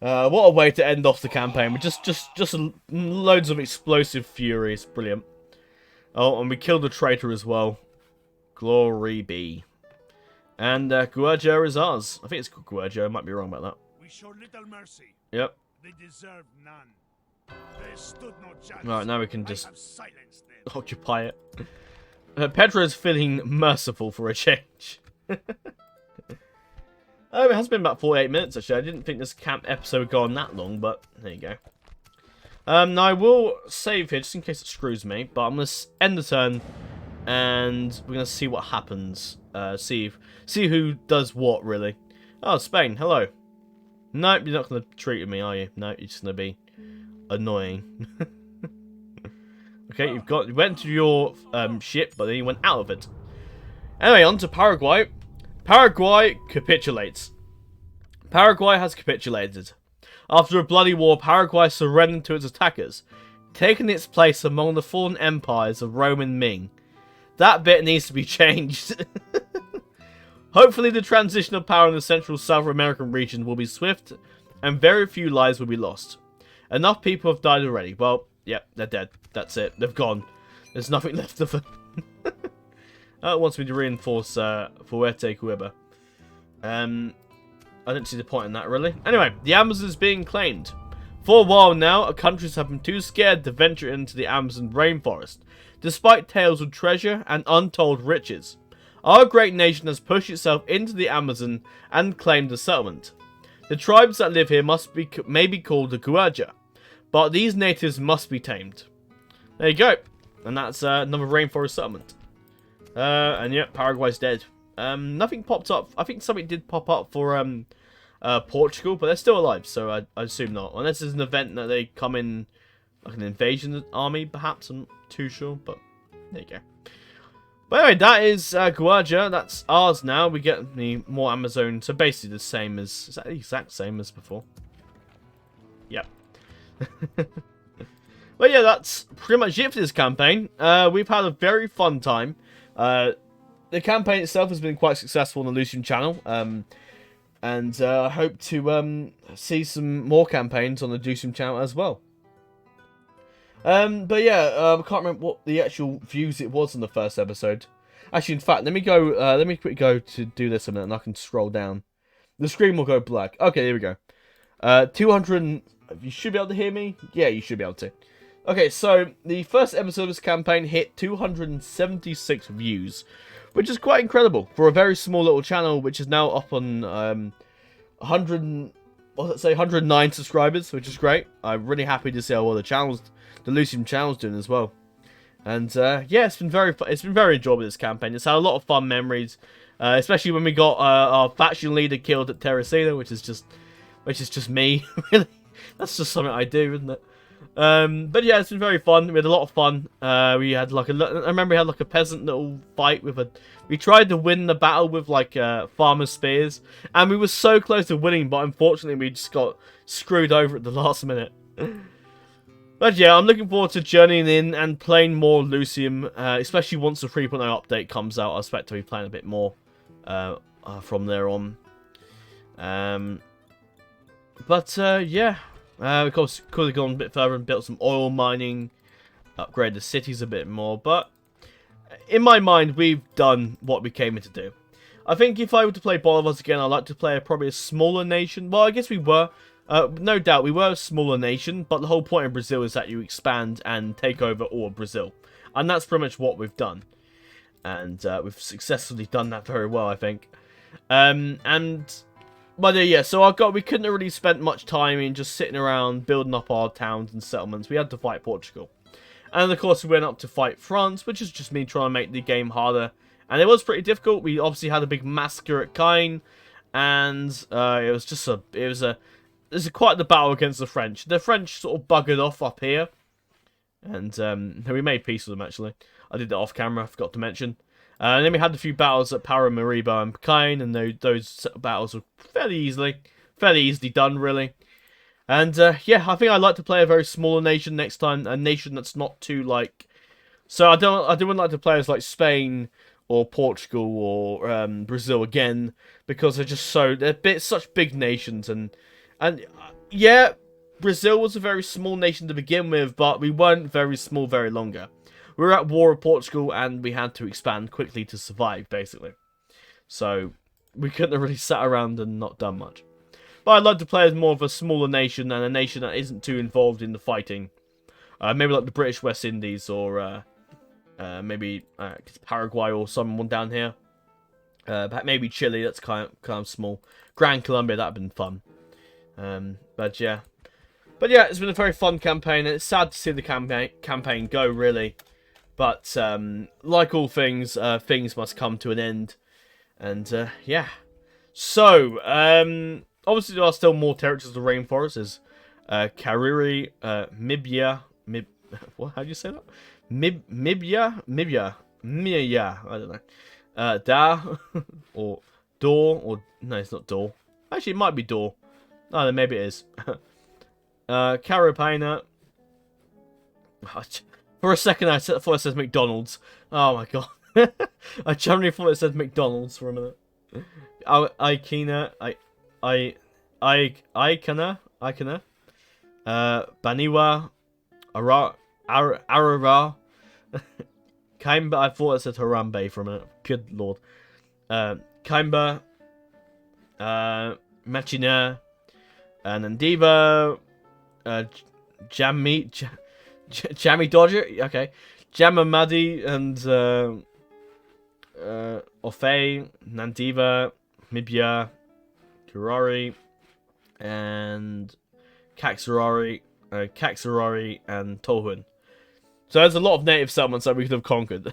What a way to end off the campaign with just loads of explosive furies. Brilliant. Oh, and we killed a traitor as well. Glory be. And Guerjia is ours. I think it's called Guerjia. I might be wrong about that. We show little mercy. Yep. They deserve none. They stood no chance. Right, now we can just occupy it. Pedro's feeling merciful for a change. Oh, it has been about 48 minutes actually. I didn't think this camp episode would go on that long, but there you go. Now I will save here just in case it screws me, but I'm going to end the turn and we're going to see what happens. See who does what, really. Oh, Spain, hello. Nope, you're not going to treat with me, are you? No, you're just going to be annoying. Okay, you went to your ship, but then you went out of it. Anyway, on to Paraguay. Paraguay capitulates. Paraguay has capitulated. After a bloody war, Paraguay surrendered to its attackers, taking its place among the fallen empires of Rome and Ming. That bit needs to be changed. Hopefully the transition of power in the Central South American region will be swift, and very few lives will be lost. Enough people have died already. Well, yep, they're dead. That's it. They've gone. There's nothing left of them. It wants me to reinforce Fuerte Cueva. I don't see the point in that, really. Anyway, the Amazon is being claimed. For a while now, countries have been too scared to venture into the Amazon rainforest, despite tales of treasure and untold riches. Our great nation has pushed itself into the Amazon and claimed a settlement. The tribes that live here may be called the Guerjia, but these natives must be tamed. There you go. And that's another rainforest settlement. And yeah, Paraguay's dead. Nothing popped up. I think something did pop up for Portugal, but they're still alive, so I assume not. Unless it's an event that they come in, like an invasion army, perhaps. I'm not too sure, but there you go. But anyway, that is Guardia. That's ours now. We get the more Amazon, so basically the same as... Is that the exact same as before? Yep. But yeah, that's pretty much it for this campaign. We've had a very fun time. The campaign itself has been quite successful on the Lucium channel. And I hope to see some more campaigns on the Lucium channel as well. But yeah, I can't remember what the actual views it was in the first episode. Actually, in fact, let me go. Let me quickly go to do this a minute, and I can scroll down. The screen will go black. Okay, here we go. 200. You should be able to hear me. Yeah, you should be able to. Okay, so the first episode of this campaign hit 276 views, which is quite incredible for a very small little channel, which is now up on 109 subscribers, which is great. I'm really happy to see how well the Lucium channel's doing as well. And yeah, it's been very enjoyable, this campaign. It's had a lot of fun memories, especially when we got our faction leader killed at Terracina, which is just me. Really, that's just something I do, isn't it? But yeah, it's been very fun. We had a lot of fun. We had I remember we had like a peasant little fight with we tried to win the battle with like farmer spears, and we were so close to winning, but unfortunately we just got screwed over at the last minute. But yeah, I'm looking forward to journeying in and playing more Lucium, especially once the 3.0 update comes out. I expect to be playing a bit more from there on. But yeah, of course, could have gone a bit further and built some oil mining, upgrade the cities a bit more. But in my mind, we've done what we came in to do. I think if I were to play Bolivars again, I'd like to play probably a smaller nation. Well, I guess we were. No doubt, we were a smaller nation, but the whole point of Brazil is that you expand and take over all of Brazil. And that's pretty much what we've done. And we've successfully done that very well, I think. But yeah, so we couldn't have really spent much time in just sitting around building up our towns and settlements. We had to fight Portugal. And of course, we went up to fight France, which is just me trying to make the game harder. And it was pretty difficult. We obviously had a big massacre at Caen. And it was quite the battle against the French. The French sort of buggered off up here. And we made peace with them, actually. I did that off camera, I forgot to mention. And then we had a few battles at Paramaribo and Caen, and those battles were fairly easily done, really. And yeah, I think I'd like to play a very smaller nation next time, a nation that's not too like. So I wouldn't like to play as like Spain or Portugal or Brazil again, because they're just such big nations, and yeah, Brazil was a very small nation to begin with, but we weren't very small very longer. We were at war with Portugal, and we had to expand quickly to survive, basically. So we couldn't have really sat around and not done much. But I'd like to play as more of a smaller nation, and a nation that isn't too involved in the fighting. Maybe like the British West Indies, or maybe Paraguay, or someone down here. Maybe Chile, that's kind of small. Grand Colombia, that'd been fun. But yeah, it's been a very fun campaign, and it's sad to see the campaign go, really. But like all things, things must come to an end, and yeah. So obviously there are still more territories of the rainforest. There's Kariri, Mibia, what? How do you say that? Mibia, I don't know. Da or Dor, or no, it's not Dor. Actually, it might be Dor. Oh, then maybe it is. Carapina. For a second, I thought it said McDonald's. Oh my god. I generally thought it said McDonald's for a minute. Aikina. Aikana. Baniwa. Arara. Kaimba. I thought it said Harambe for a minute. Good lord. Kaimba. Machina. Nandiva. Jammy Dodger, okay. Jamamadi and Ofe, Nandiva, Mibia, Kurari, and Kaxurari, Caxarari, and Tolhun. So there's a lot of native settlements that we could have conquered.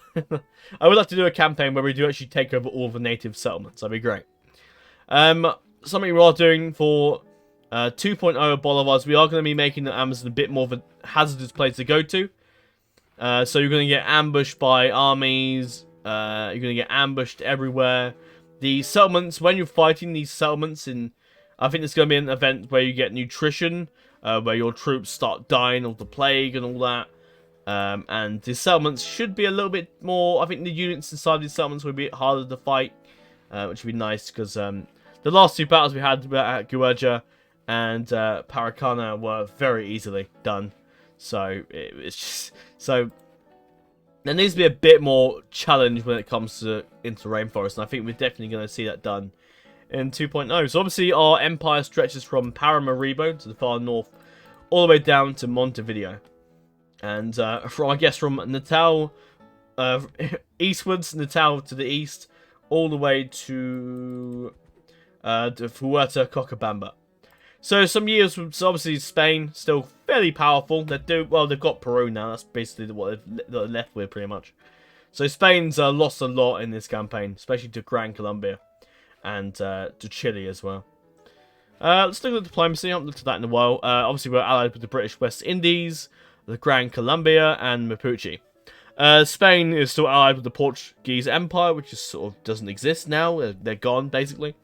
I would like to do a campaign where we do actually take over all the native settlements. That'd be great. Something we are doing for 2.0 Bolivars, we are going to be making the Amazon a bit more of a hazardous place to go to. So you're going to get ambushed by armies. You're going to get ambushed everywhere. The settlements, when you're fighting these settlements, I think there's going to be an event where you get nutrition, where your troops start dying of the plague and all that. And the settlements should be a little bit more. I think the units inside these settlements will be a bit harder to fight, which would be nice because the last two battles we had at Guerjia and Paraguay were very easily done. So it's just there needs to be a bit more challenge when it comes to into rainforest, and I think we're definitely going to see that done in 2.0. So obviously our empire stretches from Paramaribo to the far north, all the way down to Montevideo, and from Natal eastwards, Natal to the east, all the way to Fuerte Cochabamba. So some years, so obviously Spain still fairly powerful. They've got Peru now. That's basically what they're left with pretty much. So Spain's lost a lot in this campaign, especially to Gran Colombia and to Chile as well. Let's look at diplomacy. I haven't looked at that in a while. Obviously we're allied with the British West Indies, the Gran Colombia, and Mapuche. Spain is still allied with the Portuguese Empire, which is sort of doesn't exist now. They're gone basically.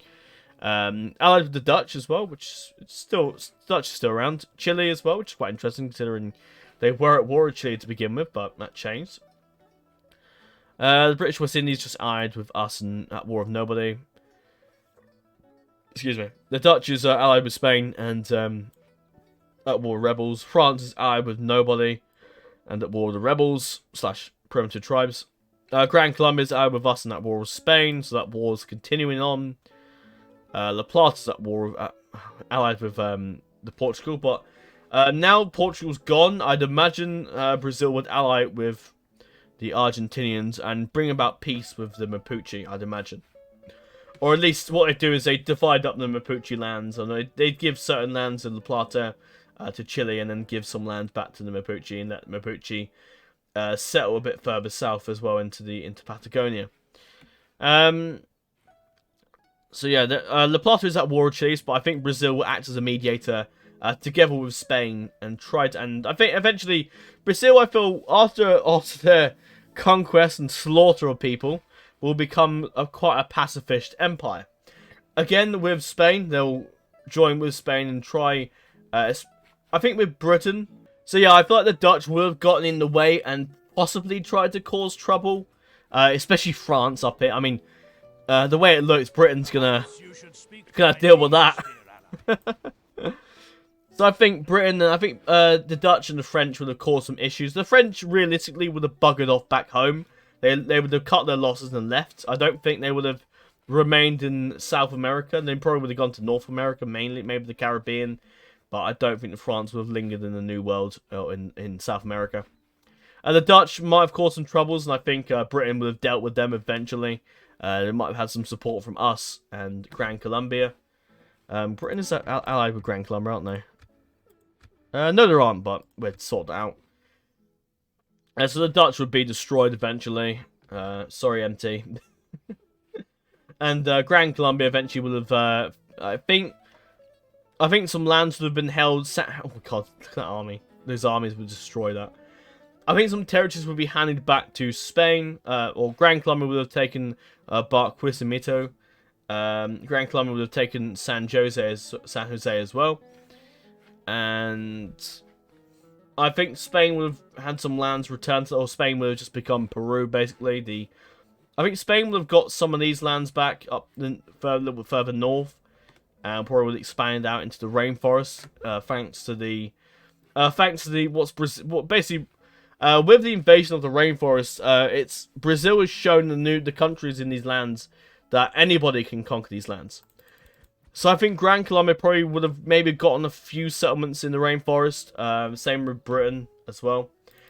Allied with the Dutch as well, which Dutch is still around. Chile as well, which is quite interesting considering they were at war with Chile to begin with, but that changed. The British West Indies just allied with us and at war with nobody. Excuse me. The Dutch is allied with Spain and at war with rebels. France is allied with nobody and at war with the rebels / primitive tribes. Gran Colombia is allied with us and at war with Spain, so that war is continuing on. La Plata is at war allied with the Portugal, but now Portugal's gone. I'd imagine Brazil would ally with the Argentinians and bring about peace with the Mapuche, I'd imagine. Or at least what they do is they divide up the Mapuche lands, and they give certain lands in La Plata to Chile, and then give some lands back to the Mapuche, and let Mapuche settle a bit further south as well into Patagonia. So yeah, La Plata is at war with Chile, but I think Brazil will act as a mediator together with Spain and try to. And I think eventually Brazil, I feel, after their conquest and slaughter of people, will become quite a pacifist empire. Again, with Spain, they'll join with Spain and try. I think with Britain. So yeah, I feel like the Dutch would have gotten in the way and possibly tried to cause trouble, especially France up here. I mean. The way it looks, Britain's gonna deal with that. So I think Britain and I think the Dutch and the French would have caused some issues. The French realistically would have buggered off back home. They would have cut their losses and left. I don't think they would have remained in South America. They probably would have gone to North America mainly, maybe the Caribbean. But I don't think the France would have lingered in the New World or in South America. The Dutch might have caused some troubles, and I think Britain would have dealt with them eventually. They might have had some support from us and Gran Colombia. Britain is allied with Gran Colombia, aren't they? No, they aren't, but we'd sort that out. So the Dutch would be destroyed eventually. Sorry, MT. And Gran Colombia eventually would have. I think some lands would have been held. Oh my god, look at that army. Those armies would destroy that. I think some territories would be handed back to Spain, or Gran Colombia would have taken Barquisimeto. Gran Colombia would have taken San Jose as well. And I think Spain would have had some lands returned, or Spain would have just become Peru, basically. I think Spain would have got some of these lands back up a little bit further north, and probably would expand out into the rainforest, thanks to the with the invasion of the rainforest, Brazil has shown the countries in these lands that anybody can conquer these lands. So I think Gran Colombia probably would have maybe gotten a few settlements in the rainforest. Same with Britain as well.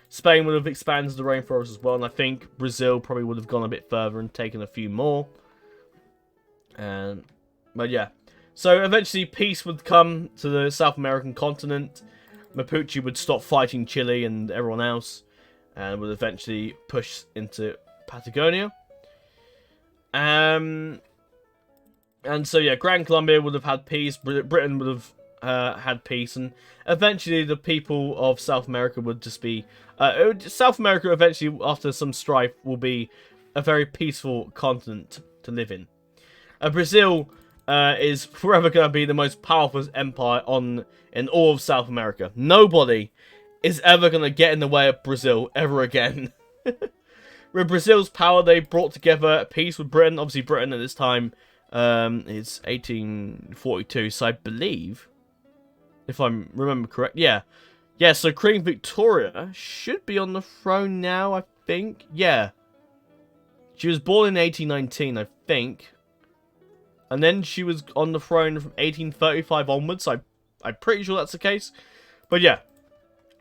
Spain would have expanded the rainforest as well, and I think Brazil probably would have gone a bit further and taken a few more. But yeah, so eventually peace would come to the South American continent. Mapuche would stop fighting Chile and everyone else, and would eventually push into Patagonia. And so yeah, Gran Colombia would have had peace. Britain would have had peace, and eventually the people of South America would just be South America eventually, after some strife, will be a very peaceful continent to live in. Brazil is forever going to be the most powerful empire in all of South America. Nobody is ever going to get in the way of Brazil ever again. With Brazil's power, they brought together peace with Britain. Obviously, Britain at this time is 1842, so I believe, if I remember correct, yeah, so Queen Victoria should be on the throne now, I think. Yeah. She was born in 1819, I think. And then she was on the throne from 1835 onwards. I'm pretty sure that's the case. But yeah.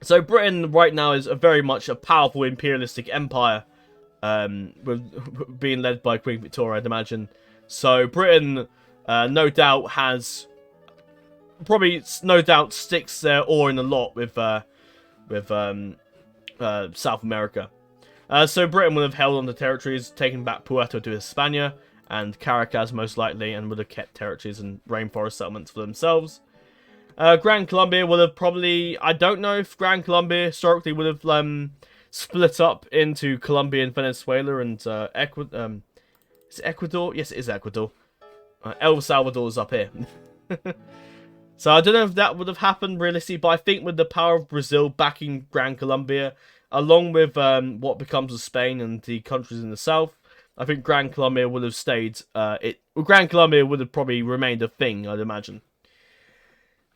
So Britain right now is very much a powerful imperialistic empire. With being led by Queen Victoria, I'd imagine. So Britain, no doubt, sticks their oar in the lot with South America. So Britain would have held on to territories, taken back Puerto de España and Caracas most likely, and would have kept territories and rainforest settlements for themselves. Gran Colombia would have probably, I don't know if Gran Colombia historically would have split up into Colombia and Venezuela and Ecuador. Is it Ecuador? Yes, it is Ecuador. El Salvador is up here. So I don't know if that would have happened realistically, but I think with the power of Brazil backing Gran Colombia, along with what becomes of Spain and the countries in the south, I think Gran Colombia would have stayed. Gran Colombia would have probably remained a thing, I'd imagine.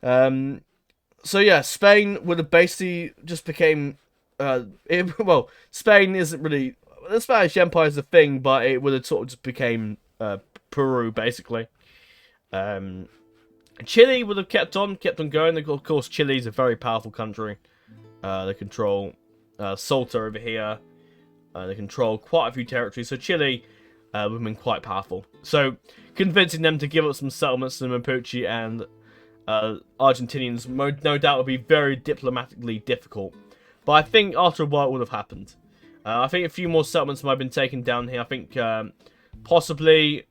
So yeah, Spain would have basically just became. Well, Spain isn't really, the Spanish Empire is a thing, but it would have sort of just became Peru basically. Chile would have kept on going. Of course, Chile is a very powerful country. They control Salta over here. They control quite a few territories. So Chile would have been quite powerful. So convincing them to give up some settlements to Mapuche and Argentinians, no doubt, would be very diplomatically difficult. But I think after a while it would have happened. I think a few more settlements might have been taken down here. I think possibly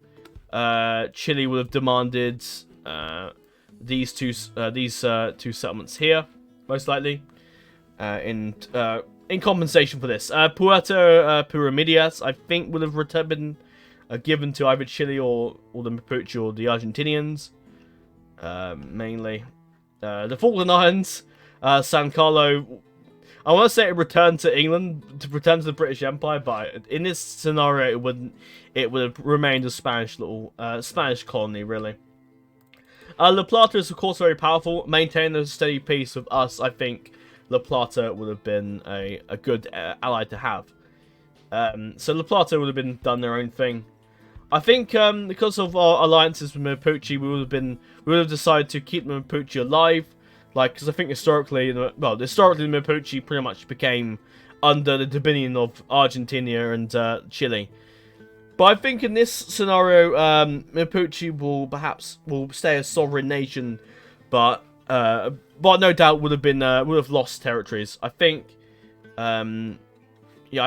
Chile would have demanded these two settlements here, most likely, in compensation for this. Puerto Piramidias, I think, would have been given to either Chile or the Mapuche or the Argentinians, mainly. The Falkland Islands, San Carlo, I want to say it returned to England, to return to the British Empire, but in this scenario, it would have remained a Spanish colony, really. La Plata is, of course, very powerful. Maintain a steady peace with us. I think La Plata would have been a good ally to have. So La Plata would have been done their own thing. I think because of our alliances with Mapuche, we would have decided to keep Mapuche alive. Because I think historically Mapuche pretty much became under the dominion of Argentina and Chile. But I think in this scenario, Mapuche will stay a sovereign nation, but no doubt would have lost territories. I think, I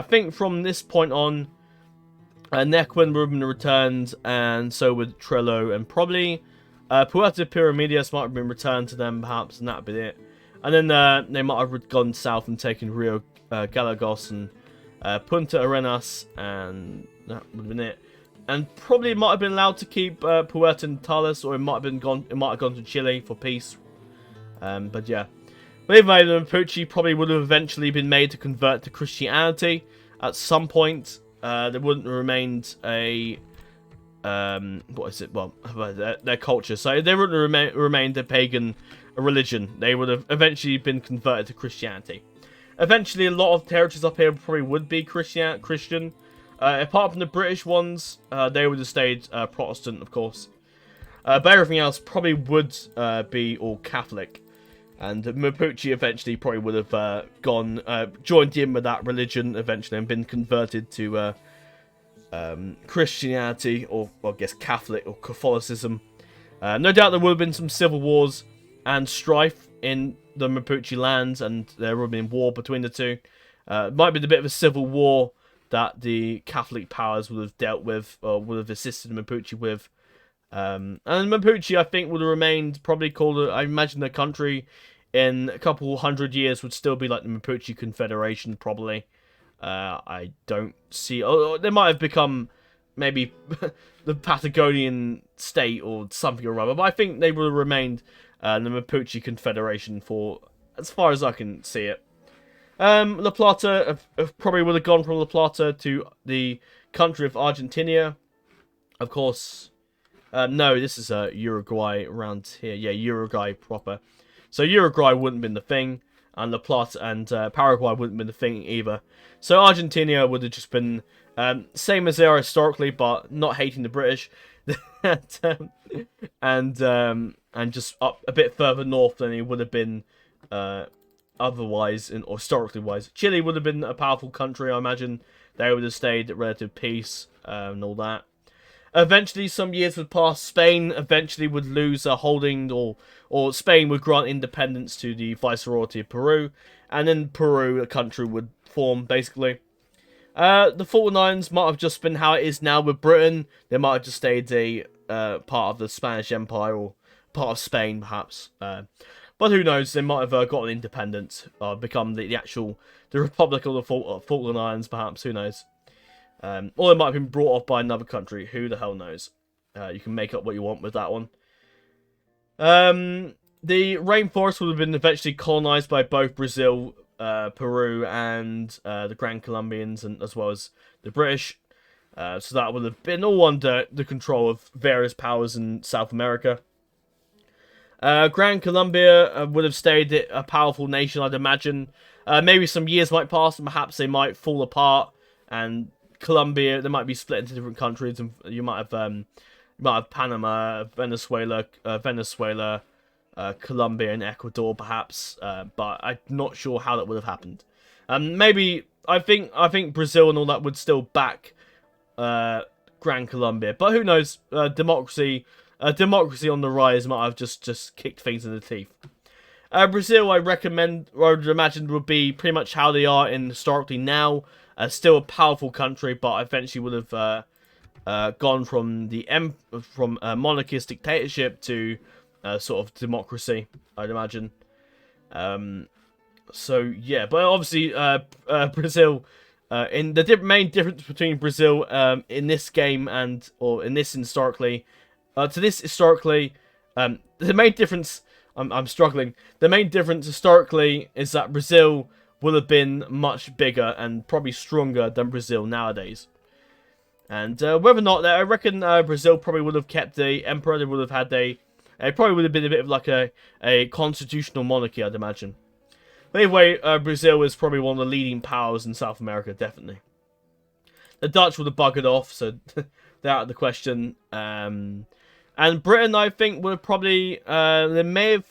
think from this point on, Nequin would have been returned, and so would Trello, and probably Puerto Piramidias might have been returned to them, perhaps, and that'd be it. And then they might have gone south and taken Rio Gallegos and Punta Arenas, and that would have been it. And probably might have been allowed to keep Puerto Natales, or it might have gone to Chile for peace. But yeah, but either way, Mapuche probably would have eventually been made to convert to Christianity at some point. There wouldn't have remained a their culture. So they wouldn't have remained a pagan religion. They would have eventually been converted to Christianity. Eventually, a lot of territories up here probably would be Christian. Apart from the British ones, they would have stayed Protestant, of course. But everything else probably would be all Catholic. And Mapuche eventually probably would have joined in with that religion eventually and been converted to Christianity, or I guess Catholic or Catholicism. No doubt there would have been some civil wars and strife in the Mapuche lands, and there would have been war between the two. It might be a bit of a civil war that the Catholic powers would have dealt with, or would have assisted Mapuche with. And Mapuche, I think, would have remained probably called, I imagine the country in a couple hundred years would still be like the Mapuche Confederation, probably. I don't see... Oh, they might have become maybe the Patagonian state or something or other, but I think they would have remained the Mapuche Confederation for as far as I can see it. La Plata probably would have gone from La Plata to the country of Argentina. Of course, no, this is Uruguay around here. Yeah, Uruguay proper. So Uruguay wouldn't have been the thing, and La Plata and Paraguay wouldn't have been the thing either. So Argentina would have just been same as they are historically, but not hating the British, and just up a bit further north than it would have been otherwise, or historically wise. Chile would have been a powerful country, I imagine. They would have stayed at relative peace and all that. Eventually, some years would pass. Spain eventually would lose a holding, or Spain would grant independence to the Viceroyalty of Peru, and then Peru, a country, would form, basically. The Falkland Islands might have just been how it is now with Britain. They might have just stayed a part of the Spanish Empire, or part of Spain, perhaps. But who knows? They might have gotten independence, become the Republic of the Falkland Islands, perhaps. Who knows? Or it might have been brought off by another country. Who the hell knows? You can make up what you want with that one. The rainforest would have been eventually colonized by both Brazil, Peru, and the Grand Colombians, and as well as the British. So that would have been all under the control of various powers in South America. Grand Colombia would have stayed a powerful nation, I'd imagine. Maybe some years might pass, and perhaps they might fall apart, and Colombia, they might be split into different countries, and you might have Panama, Venezuela, Colombia, and Ecuador, perhaps. But I'm not sure how that would have happened. Maybe I think Brazil and all that would still back Grand Colombia, but who knows? Democracy on the rise might have just kicked things in the teeth. Brazil, I would imagine, would be pretty much how they are historically now. Still a powerful country, but eventually would have gone from monarchist dictatorship to sort of democracy, I'd imagine. So yeah, but obviously Brazil. In the main difference between Brazil in this game or in this historically. To this historically, the main difference, I'm struggling. The main difference historically is that Brazil will have been much bigger and probably stronger than Brazil nowadays. And whether or not, I reckon Brazil probably would have kept the emperor. They would have had it probably would have been a bit of like a constitutional monarchy, I'd imagine. But anyway, Brazil is probably one of the leading powers in South America, definitely. The Dutch would have buggered off, so they're out of the question. And Britain, I think, would have probably... they may have...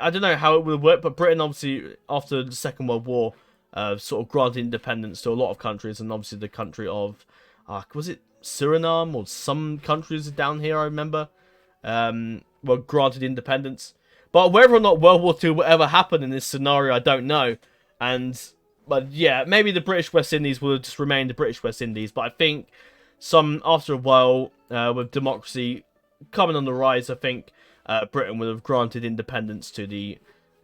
I don't know how it would work, but Britain, obviously, after the Second World War, sort of granted independence to a lot of countries, and obviously the country of... was it Suriname, or some countries down here, I remember? Were granted independence. But whether or not World War II will ever happen in this scenario, I don't know. But yeah, maybe the British West Indies will just remain the British West Indies. But I think after a while, with democracy coming on the rise, I think Britain would have granted independence to the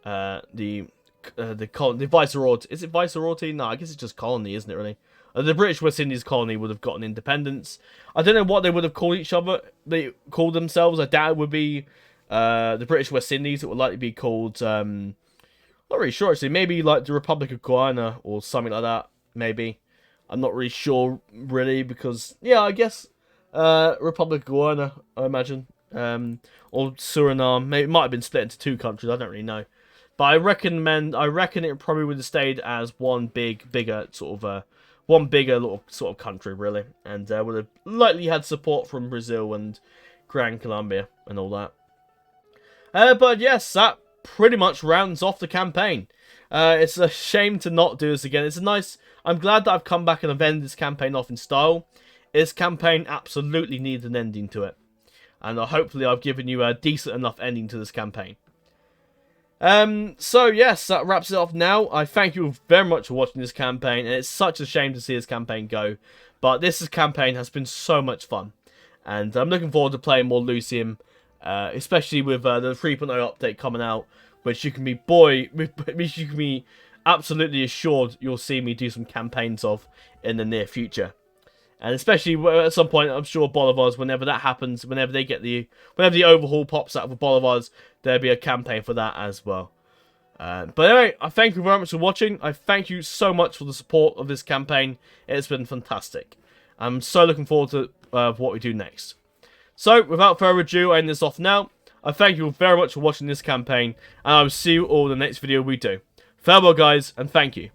Viceroyalty. Is it Viceroyalty? No, I guess it's just colony, isn't it, really? The British West Indies colony would have gotten independence. I don't know what they would have called each other. They called themselves. I doubt it would be the British West Indies. It would likely be called... not really sure, actually. Maybe like the Republic of Guyana or something like that. Maybe. I'm not really sure, really, because... Yeah, I guess... Republic of Guyana, I imagine. Or Suriname. Maybe, it might have been split into two countries. I don't really know. But I reckon it probably would have stayed as one bigger sort of... one bigger little sort of country, really. And would have likely had support from Brazil and Grand Colombia and all that. But yes, that pretty much rounds off the campaign. It's a shame to not do this again. It's a nice... I'm glad that I've come back and I've ended this campaign off in style. This campaign absolutely needs an ending to it. And hopefully I've given you a decent enough ending to this campaign. So yes, that wraps it off now. I thank you very much for watching this campaign, and it's such a shame to see this campaign go. But this campaign has been so much fun, and I'm looking forward to playing more Lucium, especially with the 3.0 update coming out, which you can be absolutely assured you'll see me do some campaigns of in the near future. And especially at some point, I'm sure Bolivars, whenever that happens, whenever the overhaul pops out for Bolivars, there'll be a campaign for that as well. But anyway, I thank you very much for watching. I thank you so much for the support of this campaign. It's been fantastic. I'm so looking forward to what we do next. So, without further ado, I end this off now. I thank you very much for watching this campaign, and I will see you all in the next video we do. Farewell, guys, and thank you.